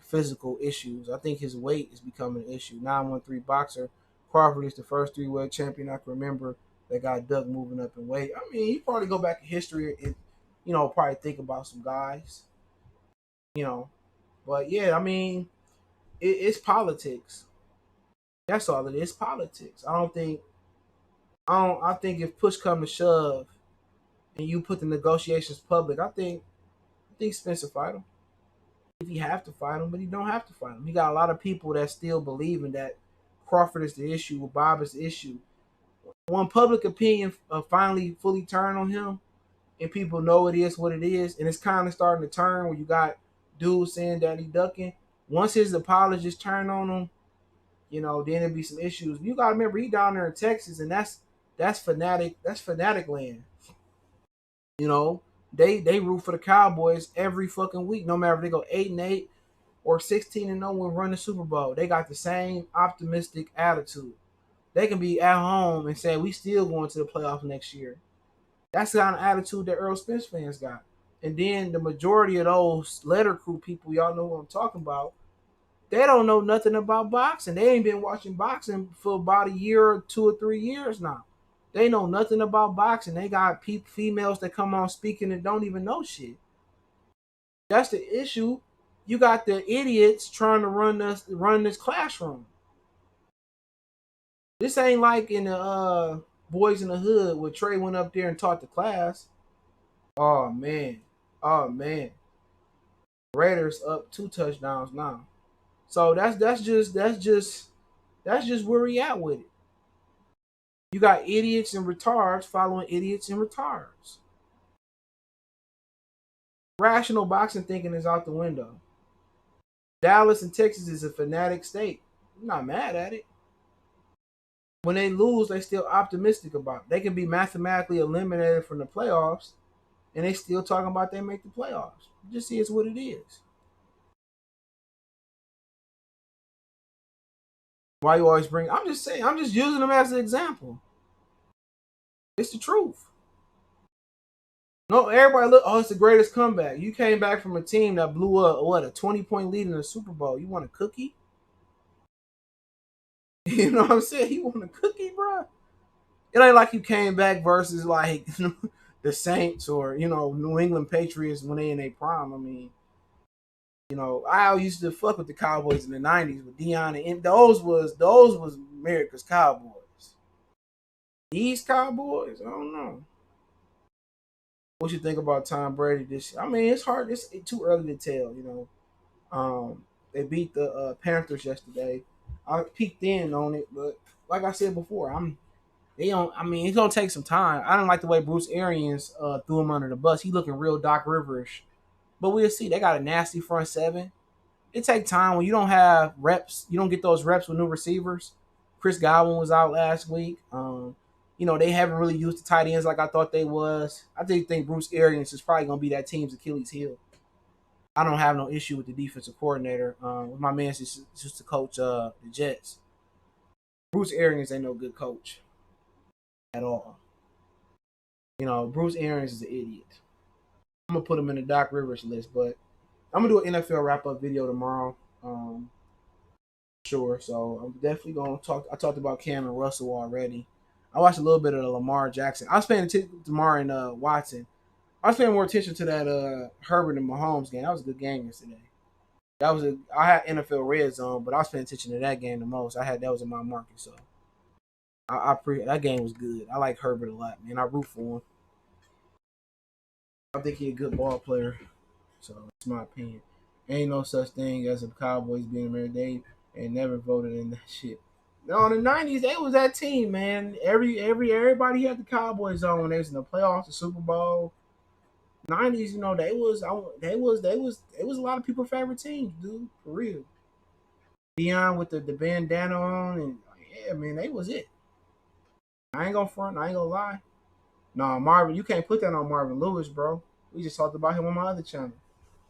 physical issues. I think his weight is becoming an issue. 913 boxer. Crawford is the first three-weight champion I can remember that got Doug moving up in weight. I mean, he probably go back in history and probably think about some guys. But yeah, I mean, it's politics. That's all it is. Politics. I think if push come to shove and you put the negotiations public, I think Spencer fight him. If he have to fight him, but he don't have to fight him. He got a lot of people that still believe in that Crawford is the issue, Bob is the issue. When public opinion finally fully turn on him, and people know it is what it is, and it's kind of starting to turn where you got dudes saying that he ducking. Once his apologists turn on him, then there'll be some issues. You gotta remember he down there in Texas, and that's fanatic. That's fanatic land. They root for the Cowboys every fucking week, no matter if they go 8-8 or 16-0 and run the Super Bowl. They got the same optimistic attitude. They can be at home and say we still going to the playoffs next year. That's the kind of attitude that Earl Spence fans got. And then the majority of those letter crew people, y'all know what I'm talking about. They don't know nothing about boxing. They ain't been watching boxing for about a year or 2 or 3 years now. They know nothing about boxing. They got females that come on speaking and don't even know shit. That's the issue. You got the idiots trying to run this classroom. This ain't like in the Boys in the Hood where Trey went up there and taught the class. Oh man. Oh man. Raiders up 2 touchdowns now. So that's just where we at with it. You got idiots and retards following idiots and retards. Rational boxing thinking is out the window. Dallas and Texas is a fanatic state. I'm not mad at it. When they lose, they still optimistic about it. They can be mathematically eliminated from the playoffs, and they still talking about they make the playoffs. Just see it's what it is. Why you always bring? I'm just saying. I'm just using them as an example. It's the truth. No, everybody look. Oh, it's the greatest comeback. You came back from a team that blew up a 20-point lead in the Super Bowl. You want a cookie? You know what I'm saying? You want a cookie, bro? It ain't like you came back versus like the Saints or New England Patriots when they in their prime. I mean, I used to fuck with the Cowboys in the '90s with Dion and those was America's Cowboys. These Cowboys, I don't know. What you think about Tom Brady this year? I mean, it's hard. It's too early to tell. They beat the Panthers yesterday. I peeked in on it, but like I said before, they don't. I mean, it's gonna take some time. I don't like the way Bruce Arians threw him under the bus. He looking real Doc Riverish, but we'll see. They got a nasty front seven. It takes time when you don't have reps. You don't get those reps with new receivers. Chris Godwin was out last week. They haven't really used the tight ends like I thought they was. I think Bruce Arians is probably gonna be that team's Achilles heel. I don't have no issue with the defensive coordinator. My man's just to coach the Jets. Bruce Arians ain't no good coach at all. Bruce Arians is an idiot. I'm gonna put him in the Doc Rivers list, but I'm gonna do an NFL wrap up video tomorrow. Sure. So I'm definitely gonna talk. I talked about Cam and Russell already. I watched a little bit of the Lamar Jackson. I was paying attention to Lamar and Watson. I was paying more attention to that Herbert and Mahomes game. That was a good game yesterday. I had NFL Red Zone, but I was paying attention to that game the most. That was in my market, so that game was good. I like Herbert a lot, man. I root for him. I think he's a good ball player. So it's my opinion. Ain't no such thing as a Cowboys being American. They ain't never voted in that shit. No, in the '90s, they was that team, man. Everybody had the Cowboys on when they was in the playoffs, the Super Bowl. '90s, they was a lot of people's favorite teams, dude, for real. Dion with the bandana on, and yeah, man, they was it. I ain't gonna front. I ain't gonna lie. No, Marvin, you can't put that on Marvin Lewis, bro. We just talked about him on my other channel.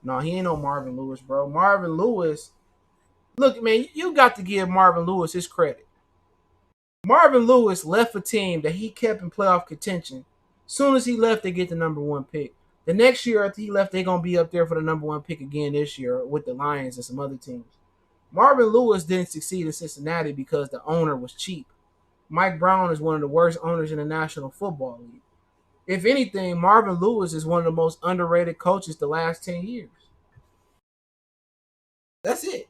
No, he ain't no Marvin Lewis, bro. Marvin Lewis, look, man, you got to give Marvin Lewis his credit. Marvin Lewis left a team that he kept in playoff contention. Soon as he left, they get the number one pick. The next year after he left, they're gonna be up there for the number one pick again this year with the Lions and some other teams. Marvin Lewis didn't succeed in Cincinnati because the owner was cheap. Mike Brown is one of the worst owners in the National Football League. If anything, Marvin Lewis is one of the most underrated coaches the last 10 years. That's it.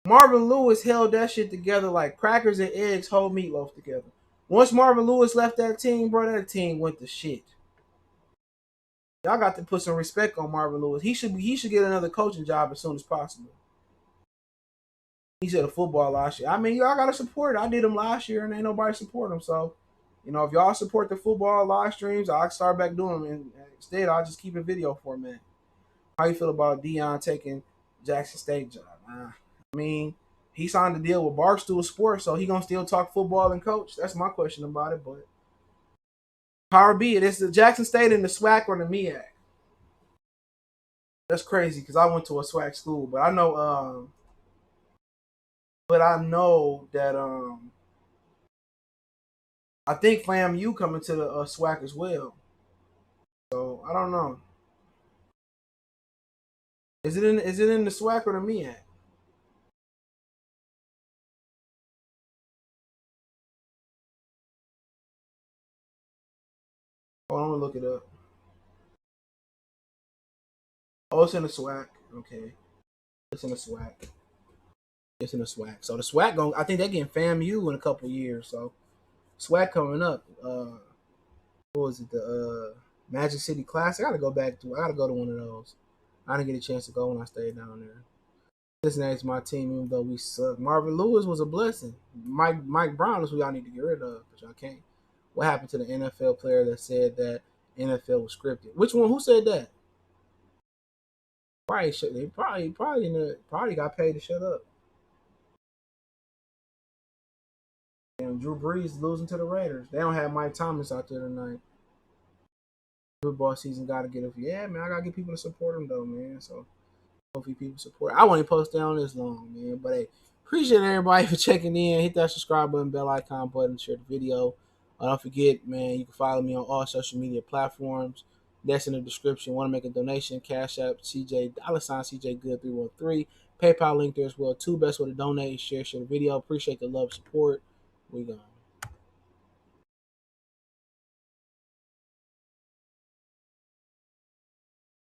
Marvin Lewis held that shit together like crackers and eggs hold meatloaf together. Once Marvin Lewis left that team, bro, that team went to shit. Y'all got to put some respect on Marvin Lewis. He should get another coaching job as soon as possible. He said a football last year. I mean, y'all gotta support it. I did him last year and ain't nobody support him. So, if y'all support the football live streams, I'll start back doing them. And instead, I'll just keep a video format. How you feel about Dion taking Jackson State job? I mean, he signed a deal with Barstool Sports, so he gonna still talk football and coach. That's my question about it. But power be it. It's the Jackson State and the SWAC or the MEAC. That's crazy because I went to a SWAC school, but I know that I think FAMU coming to the SWAC as well. So I don't know. Is it in the SWAC or the MEAC? Hold on, look it up. Oh, it's in the SWAC. Okay, it's in the SWAC. It's in the SWAC. So the SWAC going, I think they're getting FAMU in a couple years. So SWAC coming up. What was it? The Magic City Classic. I gotta go to one of those. I didn't get a chance to go when I stayed down there. Cincinnati's my team, even though we suck. Marvin Lewis was a blessing. Mike Brown is who y'all need to get rid of, but y'all can't. What happened to the NFL player that said that NFL was scripted? Which one? Who said that? Probably should. They probably got paid to shut up. And Drew Brees losing to the Raiders. They don't have Mike Thomas out there tonight. Football season got to get up. Yeah, man, I gotta get people to support him though, man. So hopefully people support. I won't even post down this long, man. But hey, appreciate everybody for checking in. Hit that subscribe button, bell icon button, share the video. Don't forget, man, you can follow me on all social media platforms. That's in the description. Want to make a donation? Cash App CJ $CJ Good 313. PayPal link there as well. Best way to donate is share the video. Appreciate the love, support. We gone.